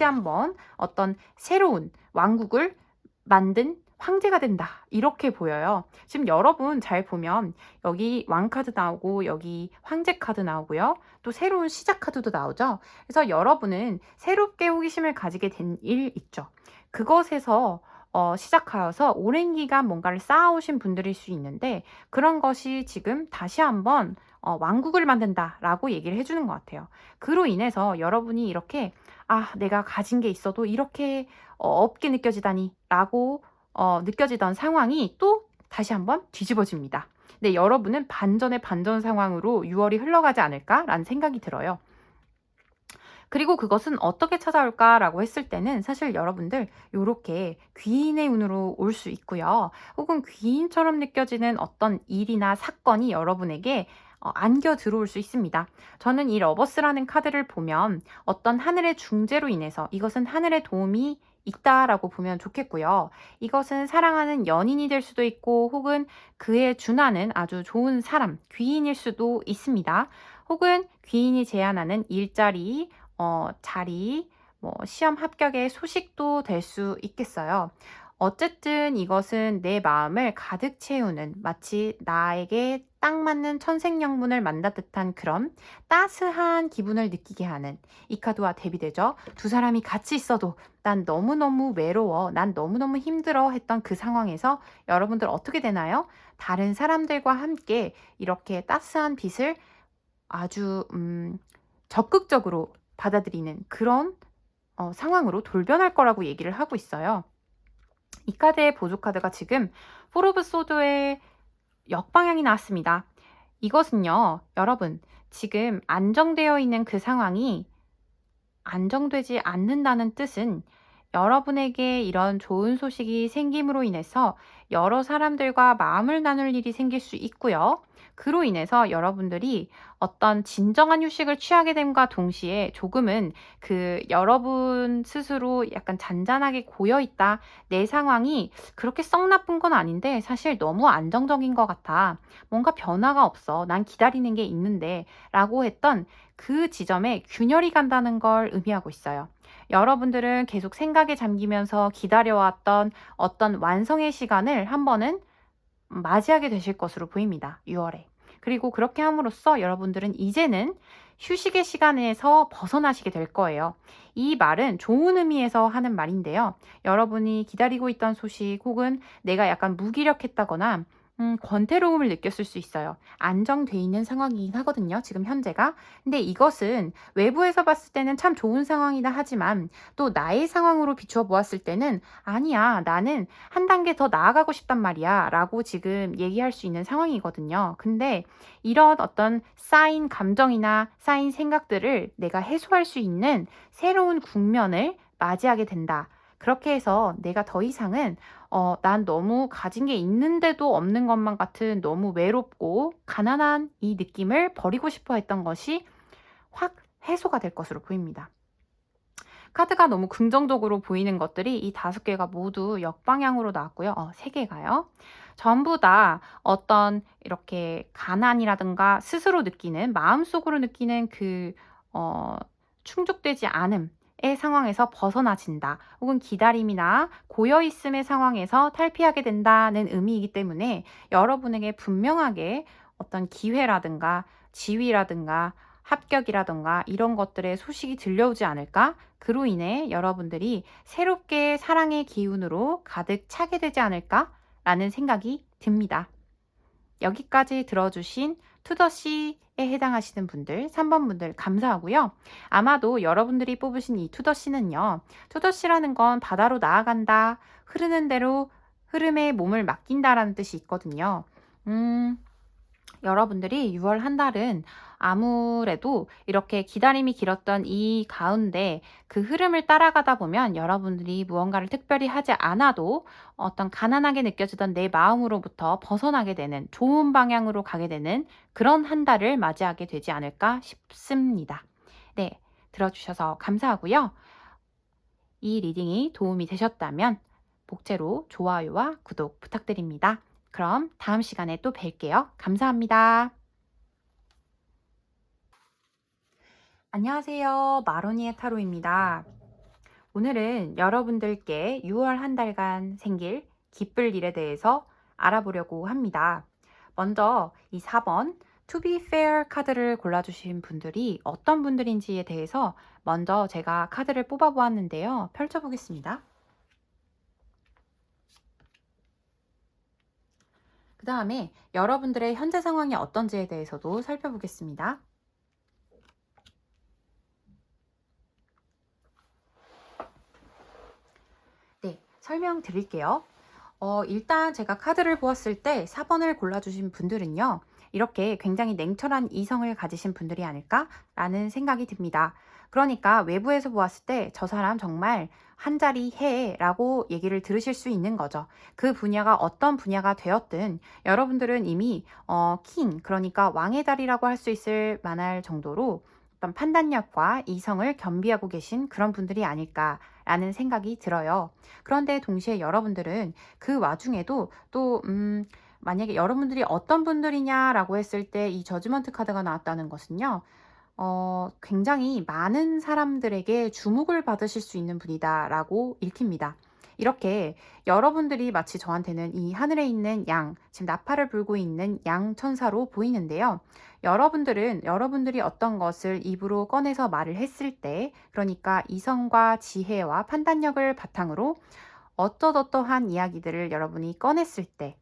한번 어떤 새로운 왕국을 만든 황제가 된다. 이렇게 보여요. 지금 여러분 잘 보면 여기 왕 카드 나오고 여기 황제 카드 나오고요. 또 새로운 시작 카드도 나오죠. 그래서 여러분은 새롭게 호기심을 가지게 된 일 있죠. 그것에서 시작하여서 오랜 기간 뭔가를 쌓아오신 분들일 수 있는데 그런 것이 지금 다시 한번 왕국을 만든다라고 얘기를 해주는 것 같아요. 그로 인해서 여러분이 이렇게 내가 가진 게 있어도 이렇게 없게 느껴지다니 라고 느껴지던 상황이 또 다시 한번 뒤집어집니다. 근데 여러분은 반전의 반전 상황으로 6월이 흘러가지 않을까라는 생각이 들어요. 그리고 그것은 어떻게 찾아올까라고 했을 때는 사실 여러분들 요렇게 귀인의 운으로 올 수 있고요. 혹은 귀인처럼 느껴지는 어떤 일이나 사건이 여러분에게 안겨 들어올 수 있습니다. 저는 이 러버스라는 카드를 보면 어떤 하늘의 중재로 인해서 이것은 하늘의 도움이 있다라고 보면 좋겠고요. 이것은 사랑하는 연인이 될 수도 있고 혹은 그에 준하는 아주 좋은 사람, 귀인일 수도 있습니다. 혹은 귀인이 제안하는 일자리, 자리, 시험 합격의 소식도 될 수 있겠어요. 어쨌든 이것은 내 마음을 가득 채우는 마치 나에게 딱 맞는 천생연분을 만난 듯한 그런 따스한 기분을 느끼게 하는 이 카드와 대비되죠. 두 사람이 같이 있어도 난 너무너무 외로워, 난 너무너무 힘들어 했던 그 상황에서 여러분들 어떻게 되나요? 다른 사람들과 함께 이렇게 따스한 빛을 아주 적극적으로 받아들이는 그런 상황으로 돌변할 거라고 얘기를 하고 있어요. 이 카드의 보조 카드가 지금 포 오브 소드의 역방향이 나왔습니다. 이것은요, 여러분, 지금 안정되어 있는 그 상황이 안정되지 않는다는 뜻은 여러분에게 이런 좋은 소식이 생김으로 인해서 여러 사람들과 마음을 나눌 일이 생길 수 있고요. 그로 인해서 여러분들이 어떤 진정한 휴식을 취하게 됨과 동시에 조금은 여러분 스스로 약간 잔잔하게 고여 있다. 내 상황이 그렇게 썩 나쁜 건 아닌데 사실 너무 안정적인 것 같아. 뭔가 변화가 없어. 난 기다리는 게 있는데. 라고 했던 그 지점에 균열이 간다는 걸 의미하고 있어요. 여러분들은 계속 생각에 잠기면서 기다려왔던 어떤 완성의 시간을 한 번은 맞이하게 되실 것으로 보입니다. 6월에. 그리고 그렇게 함으로써 여러분들은 이제는 휴식의 시간에서 벗어나시게 될 거예요. 이 말은 좋은 의미에서 하는 말인데요. 여러분이 기다리고 있던 소식 혹은 내가 약간 무기력했다거나 권태로움을 느꼈을 수 있어요. 안정돼 있는 상황이긴 하거든요. 지금 현재가. 근데 이것은 외부에서 봤을 때는 참 좋은 상황이다 하지만 또 나의 상황으로 비추어 보았을 때는 아니야, 나는 한 단계 더 나아가고 싶단 말이야 라고 지금 얘기할 수 있는 상황이거든요. 근데 이런 어떤 쌓인 감정이나 쌓인 생각들을 내가 해소할 수 있는 새로운 국면을 맞이하게 된다. 그렇게 해서 내가 더 이상은 난 너무 가진 게 있는데도 없는 것만 같은 너무 외롭고 가난한 이 느낌을 버리고 싶어 했던 것이 확 해소가 될 것으로 보입니다. 카드가 너무 긍정적으로 보이는 것들이 이 5개가 모두 역방향으로 나왔고요. 3개가요. 전부 다 어떤 이렇게 가난이라든가 스스로 느끼는 마음속으로 느끼는 충족되지 않음의 상황에서 벗어나진다. 혹은 기다림이나 고여있음의 상황에서 탈피하게 된다는 의미이기 때문에 여러분에게 분명하게 어떤 기회라든가 지위라든가 합격이라든가 이런 것들의 소식이 들려오지 않을까? 그로 인해 여러분들이 새롭게 사랑의 기운으로 가득 차게 되지 않을까? 라는 생각이 듭니다. 여기까지 들어주신 투더씨에 해당하시는 분들, 3번 분들 감사하고요. 아마도 여러분들이 뽑으신 이 투더씨는요. 투더씨라는 건 바다로 나아간다, 흐르는 대로 흐름에 몸을 맡긴다라는 뜻이 있거든요. 여러분들이 6월 한 달은 아무래도 이렇게 기다림이 길었던 이 가운데 그 흐름을 따라가다 보면 여러분들이 무언가를 특별히 하지 않아도 어떤 가난하게 느껴지던 내 마음으로부터 벗어나게 되는 좋은 방향으로 가게 되는 그런 한 달을 맞이하게 되지 않을까 싶습니다. 네, 들어주셔서 감사하고요. 이 리딩이 도움이 되셨다면 복제로 좋아요와 구독 부탁드립니다. 그럼 다음 시간에 또 뵐게요. 감사합니다. 안녕하세요. 마로니의 타로입니다. 오늘은 여러분들께 6월 한 달간 생길 기쁠 일에 대해서 알아보려고 합니다. 먼저 이 4번 To be fair 카드를 골라주신 분들이 어떤 분들인지에 대해서 먼저 제가 카드를 뽑아보았는데요. 펼쳐보겠습니다. 그 다음에 여러분들의 현재 상황이 어떤지에 대해서도 살펴보겠습니다. 네, 설명드릴게요. 일단 제가 카드를 보았을 때 4번을 골라주신 분들은요. 이렇게 굉장히 냉철한 이성을 가지신 분들이 아닐까라는 생각이 듭니다. 그러니까 외부에서 보았을 때 저 사람 정말 한 자리 해 라고 얘기를 들으실 수 있는 거죠. 그 분야가 어떤 분야가 되었든 여러분들은 이미 킹, 그러니까 왕의 자리라고 할 수 있을 만할 정도로 어떤 판단력과 이성을 겸비하고 계신 그런 분들이 아닐까라는 생각이 들어요. 그런데 동시에 여러분들은 그 와중에도 또 만약에 여러분들이 어떤 분들이냐라고 했을 때 이 저지먼트 카드가 나왔다는 것은요. 굉장히 많은 사람들에게 주목을 받으실 수 있는 분이다라고 읽힙니다. 이렇게 여러분들이 마치 저한테는 이 하늘에 있는 양, 지금 나팔을 불고 있는 양 천사로 보이는데요. 여러분들이 어떤 것을 입으로 꺼내서 말을 했을 때, 그러니까 이성과 지혜와 판단력을 바탕으로 어떠한 이야기들을 여러분이 꺼냈을 때,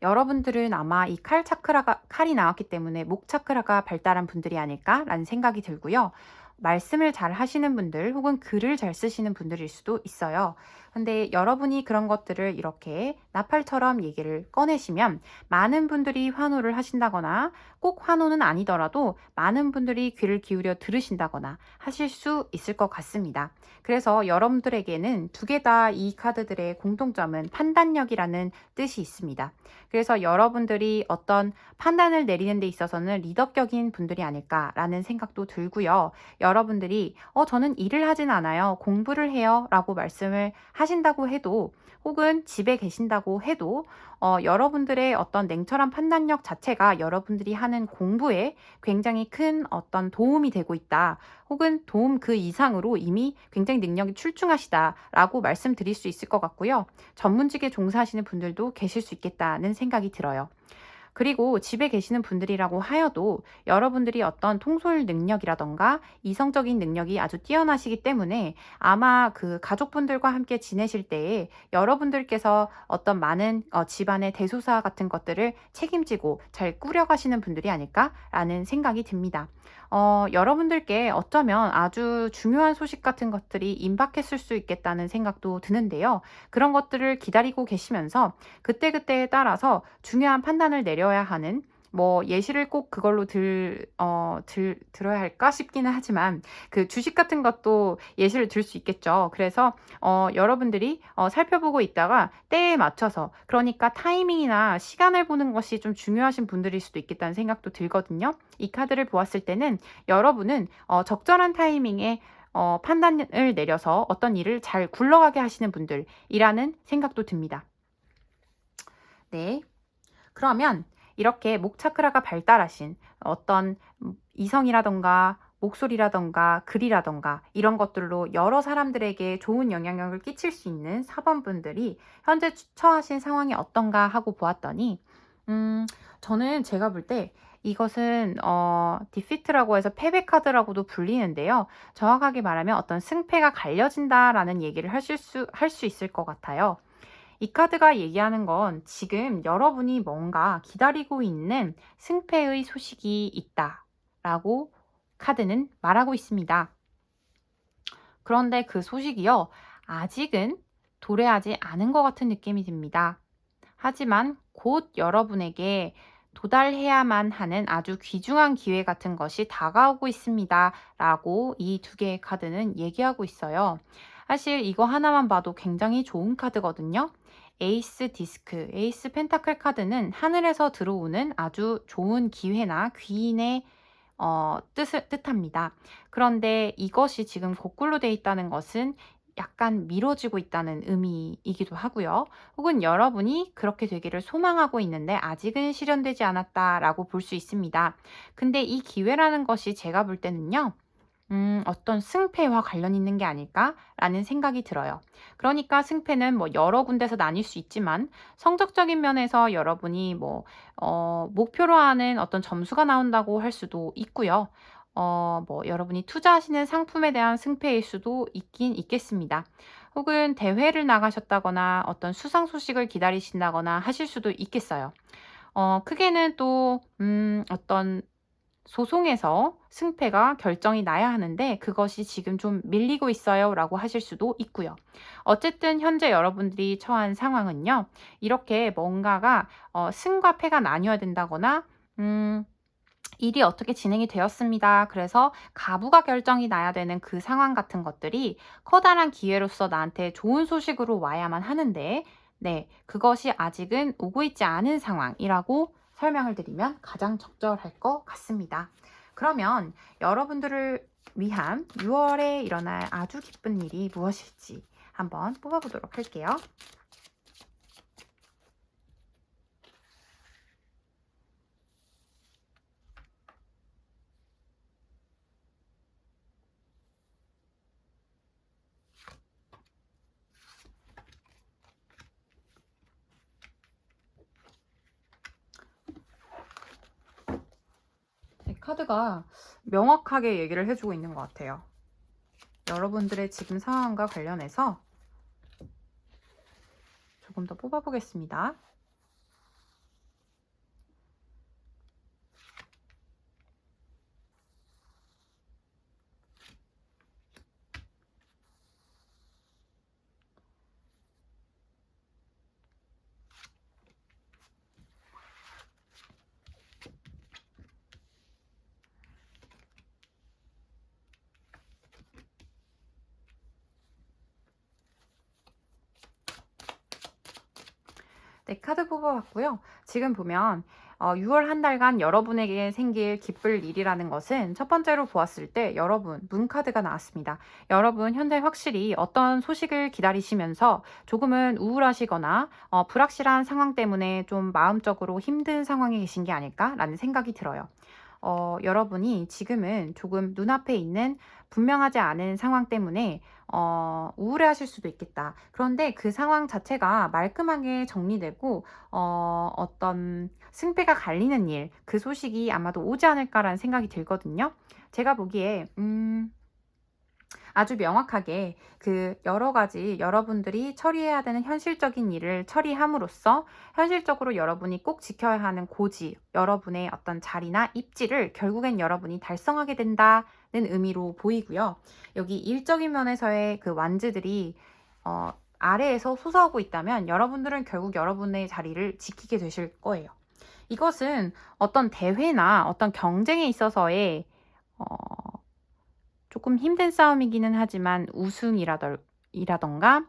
여러분들은 아마 이 칼이 나왔기 때문에 목 차크라가 발달한 분들이 아닐까라는 생각이 들고요. 말씀을 잘 하시는 분들 혹은 글을 잘 쓰시는 분들일 수도 있어요. 근데 여러분이 그런 것들을 이렇게 나팔처럼 얘기를 꺼내시면 많은 분들이 환호를 하신다거나 꼭 환호는 아니더라도 많은 분들이 귀를 기울여 들으신다거나 하실 수 있을 것 같습니다. 그래서 여러분들에게는 두 개 다 이 카드들의 공통점은 판단력이라는 뜻이 있습니다. 그래서 여러분들이 어떤 판단을 내리는 데 있어서는 리더격인 분들이 아닐까라는 생각도 들고요. 여러분들이 저는 일을 하진 않아요. 공부를 해요. 라고 말씀을 하신다고 해도 혹은 집에 계신다고 해도 여러분들의 어떤 냉철한 판단력 자체가 여러분들이 하는 공부에 굉장히 큰 어떤 도움이 되고 있다. 혹은 도움 그 이상으로 이미 굉장히 능력이 출중하시다라고 말씀드릴 수 있을 것 같고요. 전문직에 종사하시는 분들도 계실 수 있겠다는 생각이 들어요. 그리고 집에 계시는 분들이라고 하여도 여러분들이 어떤 통솔 능력이라던가 이성적인 능력이 아주 뛰어나시기 때문에 아마 그 가족분들과 함께 지내실 때에 여러분들께서 어떤 많은 집안의 대소사 같은 것들을 책임지고 잘 꾸려가시는 분들이 아닐까라는 생각이 듭니다. 여러분들께 어쩌면 아주 중요한 소식 같은 것들이 임박했을 수 있겠다는 생각도 드는데요. 그런 것들을 기다리고 계시면서 그때그때에 따라서 중요한 판단을 내려야 하는 예시를 꼭 그걸로 들어야 할까 싶기는 하지만 그 주식 같은 것도 예시를 들 수 있겠죠. 그래서 여러분들이 살펴보고 있다가 때에 맞춰서 그러니까 타이밍이나 시간을 보는 것이 좀 중요하신 분들일 수도 있겠다는 생각도 들거든요. 이 카드를 보았을 때는 여러분은 적절한 타이밍에 판단을 내려서 어떤 일을 잘 굴러가게 하시는 분들이라는 생각도 듭니다. 네. 그러면 이렇게 목 차크라가 발달하신 어떤 이성이라던가 목소리라던가 글이라던가 이런 것들로 여러 사람들에게 좋은 영향력을 끼칠 수 있는 4번 분들이 현재 처하신 상황이 어떤가 하고 보았더니 저는 제가 볼 때 이것은 디피트라고 해서 패배 카드라고도 불리는데요. 정확하게 말하면 어떤 승패가 갈려진다라는 얘기를 할 수 있을 것 같아요. 이 카드가 얘기하는 건 지금 여러분이 뭔가 기다리고 있는 승패의 소식이 있다라고 카드는 말하고 있습니다. 그런데 그 소식이요, 아직은 도래하지 않은 것 같은 느낌이 듭니다. 하지만 곧 여러분에게 도달해야만 하는 아주 귀중한 기회 같은 것이 다가오고 있습니다. 라고 이 두 개의 카드는 얘기하고 있어요. 사실 이거 하나만 봐도 굉장히 좋은 카드거든요. 에이스 디스크, 에이스 펜타클 카드는 하늘에서 들어오는 아주 좋은 기회나 귀인의 뜻합니다. 그런데 이것이 지금 거꾸로 돼 있다는 것은 약간 미뤄지고 있다는 의미이기도 하고요. 혹은 여러분이 그렇게 되기를 소망하고 있는데 아직은 실현되지 않았다라고 볼 수 있습니다. 근데 이 기회라는 것이 제가 볼 때는요. 어떤 승패와 관련 있는 게 아닐까라는 생각이 들어요. 그러니까 승패는 여러 군데서 나뉠 수 있지만 성적적인 면에서 여러분이 목표로 하는 어떤 점수가 나온다고 할 수도 있고요. 여러분이 투자하시는 상품에 대한 승패일 수도 있긴 있겠습니다. 혹은 대회를 나가셨다거나 어떤 수상 소식을 기다리신다거나 하실 수도 있겠어요. 크게는 또 어떤 소송에서 승패가 결정이 나야 하는데 그것이 지금 좀 밀리고 있어요 라고 하실 수도 있고요. 어쨌든 현재 여러분들이 처한 상황은요. 이렇게 뭔가가 승과 패가 나뉘어야 된다거나 일이 어떻게 진행이 되었습니다. 그래서 가부가 결정이 나야 되는 그 상황 같은 것들이 커다란 기회로서 나한테 좋은 소식으로 와야만 하는데 네, 그것이 아직은 오고 있지 않은 상황이라고 설명을 드리면 가장 적절할 것 같습니다. 그러면 여러분들을 위한 6월에 일어날 아주 기쁜 일이 무엇일지 한번 뽑아보도록 할게요. 카드가 명확하게 얘기를 해주고 있는 것 같아요. 여러분들의 지금 상황과 관련해서 조금 더 뽑아보겠습니다. 네, 카드 뽑아봤고요. 지금 보면 6월 한 달간 여러분에게 생길 기쁠 일이라는 것은 첫 번째로 보았을 때 여러분, 문 카드가 나왔습니다. 여러분, 현재 확실히 어떤 소식을 기다리시면서 조금은 우울하시거나 불확실한 상황 때문에 좀 마음적으로 힘든 상황에 계신 게 아닐까라는 생각이 들어요. 여러분이 지금은 조금 눈앞에 있는 분명하지 않은 상황 때문에 우울해하실 수도 있겠다. 그런데 그 상황 자체가 말끔하게 정리되고 어떤 승패가 갈리는 일, 그 소식이 아마도 오지 않을까라는 생각이 들거든요. 제가 보기에 아주 명확하게 그 여러 가지 여러분들이 처리해야 되는 현실적인 일을 처리함으로써 현실적으로 여러분이 꼭 지켜야 하는 고지, 여러분의 어떤 자리나 입지를 결국엔 여러분이 달성하게 된다는 의미로 보이고요. 여기 일적인 면에서의 그 완즈들이 아래에서 솟아오고 있다면 여러분들은 결국 여러분의 자리를 지키게 되실 거예요. 이것은 어떤 대회나 어떤 경쟁에 있어서의 어, 조금 힘든 싸움이기는 하지만 우승이라던가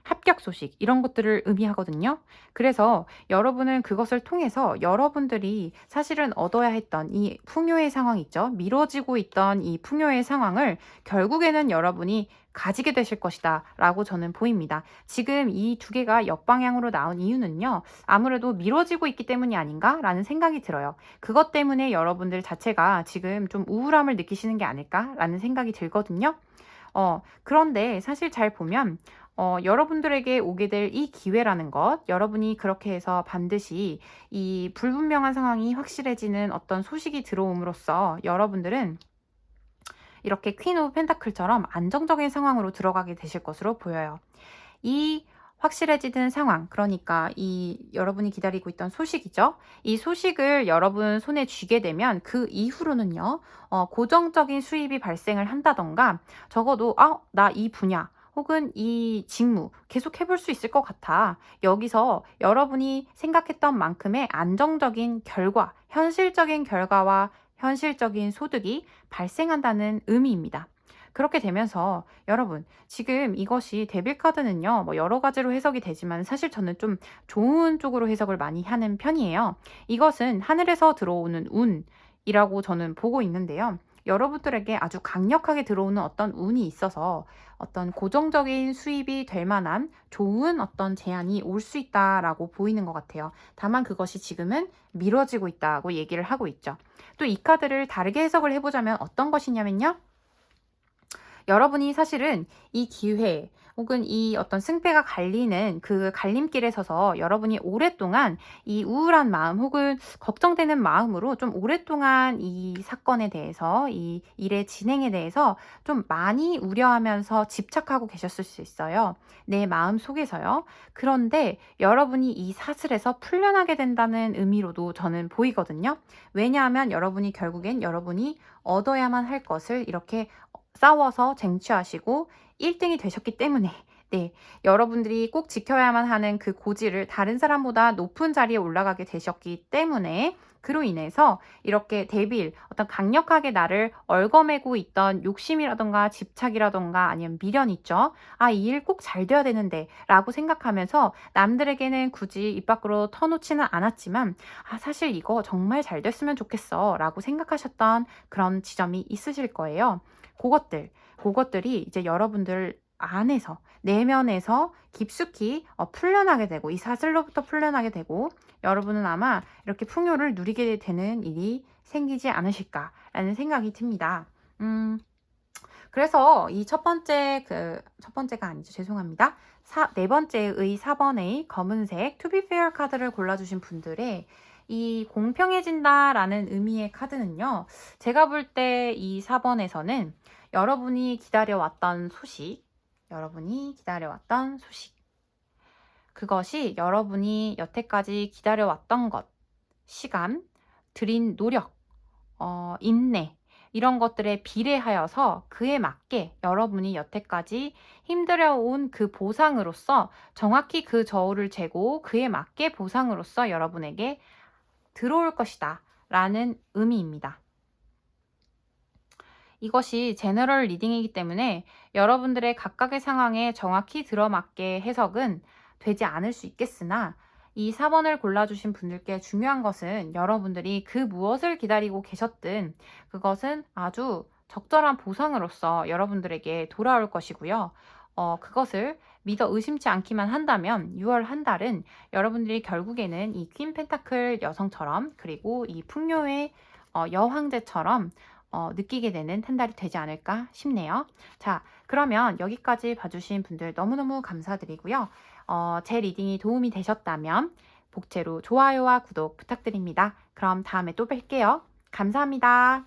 합격 소식 이런 것들을 의미하거든요. 그래서 여러분은 그것을 통해서 여러분들이 사실은 얻어야 했던 이 풍요의 상황 있죠. 미뤄지고 있던 이 풍요의 상황을 결국에는 여러분이 가지게 되실 것이다 라고 저는 보입니다. 지금 이 두 개가 역방향으로 나온 이유는요. 아무래도 미뤄지고 있기 때문이 아닌가 라는 생각이 들어요. 그것 때문에 여러분들 자체가 지금 좀 우울함을 느끼시는 게 아닐까 라는 생각이 들거든요. 그런데 사실 잘 보면 여러분들에게 오게 될 이 기회라는 것, 여러분이 그렇게 해서 반드시 이 불분명한 상황이 확실해지는 어떤 소식이 들어옴으로써 여러분들은 이렇게 퀸 오브 펜타클처럼 안정적인 상황으로 들어가게 되실 것으로 보여요. 이 확실해지는 상황, 그러니까 이 여러분이 기다리고 있던 소식이죠. 이 소식을 여러분 손에 쥐게 되면 그 이후로는요, 고정적인 수입이 발생을 한다던가, 적어도, 나 이 분야, 혹은 이 직무 계속 해볼 수 있을 것 같아. 여기서 여러분이 생각했던 만큼의 안정적인 결과, 현실적인 결과와 현실적인 소득이 발생한다는 의미입니다. 그렇게 되면서 여러분, 지금 이것이 데빌 카드는요, 뭐 여러 가지로 해석이 되지만 사실 저는 좀 좋은 쪽으로 해석을 많이 하는 편이에요. 이것은 하늘에서 들어오는 운이라고 저는 보고 있는데요. 여러분들에게 아주 강력하게 들어오는 어떤 운이 있어서 어떤 고정적인 수입이 될 만한 좋은 어떤 제안이 올 수 있다라고 보이는 것 같아요. 다만 그것이 지금은 미뤄지고 있다고 얘기를 하고 있죠. 또 이 카드를 다르게 해석을 해보자면 어떤 것이냐면요. 여러분이 사실은 이 기회 혹은 이 어떤 승패가 갈리는 그 갈림길에 서서 여러분이 오랫동안 이 우울한 마음 혹은 걱정되는 마음으로 좀 오랫동안 이 사건에 대해서 이 일의 진행에 대해서 좀 많이 우려하면서 집착하고 계셨을 수 있어요. 내 마음 속에서요. 그런데 여러분이 이 사슬에서 풀려나게 된다는 의미로도 저는 보이거든요. 왜냐하면 여러분이 결국엔 여러분이 얻어야만 할 것을 이렇게 싸워서 쟁취하시고 1등이 되셨기 때문에 네, 여러분들이 꼭 지켜야만 하는 그 고지를 다른 사람보다 높은 자리에 올라가게 되셨기 때문에 그로 인해서 이렇게 데빌, 어떤 강력하게 나를 얽어매고 있던 욕심이라던가 집착이라던가 아니면 미련 있죠. 이 일 꼭 잘 돼야 되는데 라고 생각하면서 남들에게는 굳이 입 밖으로 터놓지는 않았지만 사실 이거 정말 잘 됐으면 좋겠어 라고 생각하셨던 그런 지점이 있으실 거예요. 그것들이 이제 여러분들 안에서, 내면에서 깊숙이 풀려나게 되고, 이 사슬로부터 풀려나게 되고, 여러분은 아마 이렇게 풍요를 누리게 되는 일이 생기지 않으실까라는 생각이 듭니다. 그래서 이 첫 번째가 아니죠. 죄송합니다. 네 번째의 4번의 검은색 To be fair 카드를 골라주신 분들의 이 공평해진다라는 의미의 카드는요. 제가 볼 때 이 4번에서는 여러분이 기다려왔던 소식, 그것이 여러분이 여태까지 기다려왔던 것, 시간, 들인 노력, 인내, 이런 것들에 비례하여서 그에 맞게 여러분이 여태까지 힘들어온 그 보상으로서 정확히 그 저울을 재고 그에 맞게 보상으로서 여러분에게 들어올 것이다 라는 의미입니다. 이것이 제너럴 리딩이기 때문에 여러분들의 각각의 상황에 정확히 들어맞게 해석은 되지 않을 수 있겠으나 이 4번을 골라주신 분들께 중요한 것은 여러분들이 그 무엇을 기다리고 계셨든 그것은 아주 적절한 보상으로서 여러분들에게 돌아올 것이고요. 그것을 믿어 의심치 않기만 한다면 6월 한 달은 여러분들이 결국에는 이 퀸 펜타클 여성처럼 그리고 이 풍요의 여황제처럼 느끼게 되는 한 달이 되지 않을까 싶네요. 자, 그러면 여기까지 봐주신 분들 너무너무 감사드리고요. 제 리딩이 도움이 되셨다면 복채로 좋아요와 구독 부탁드립니다. 그럼 다음에 또 뵐게요. 감사합니다.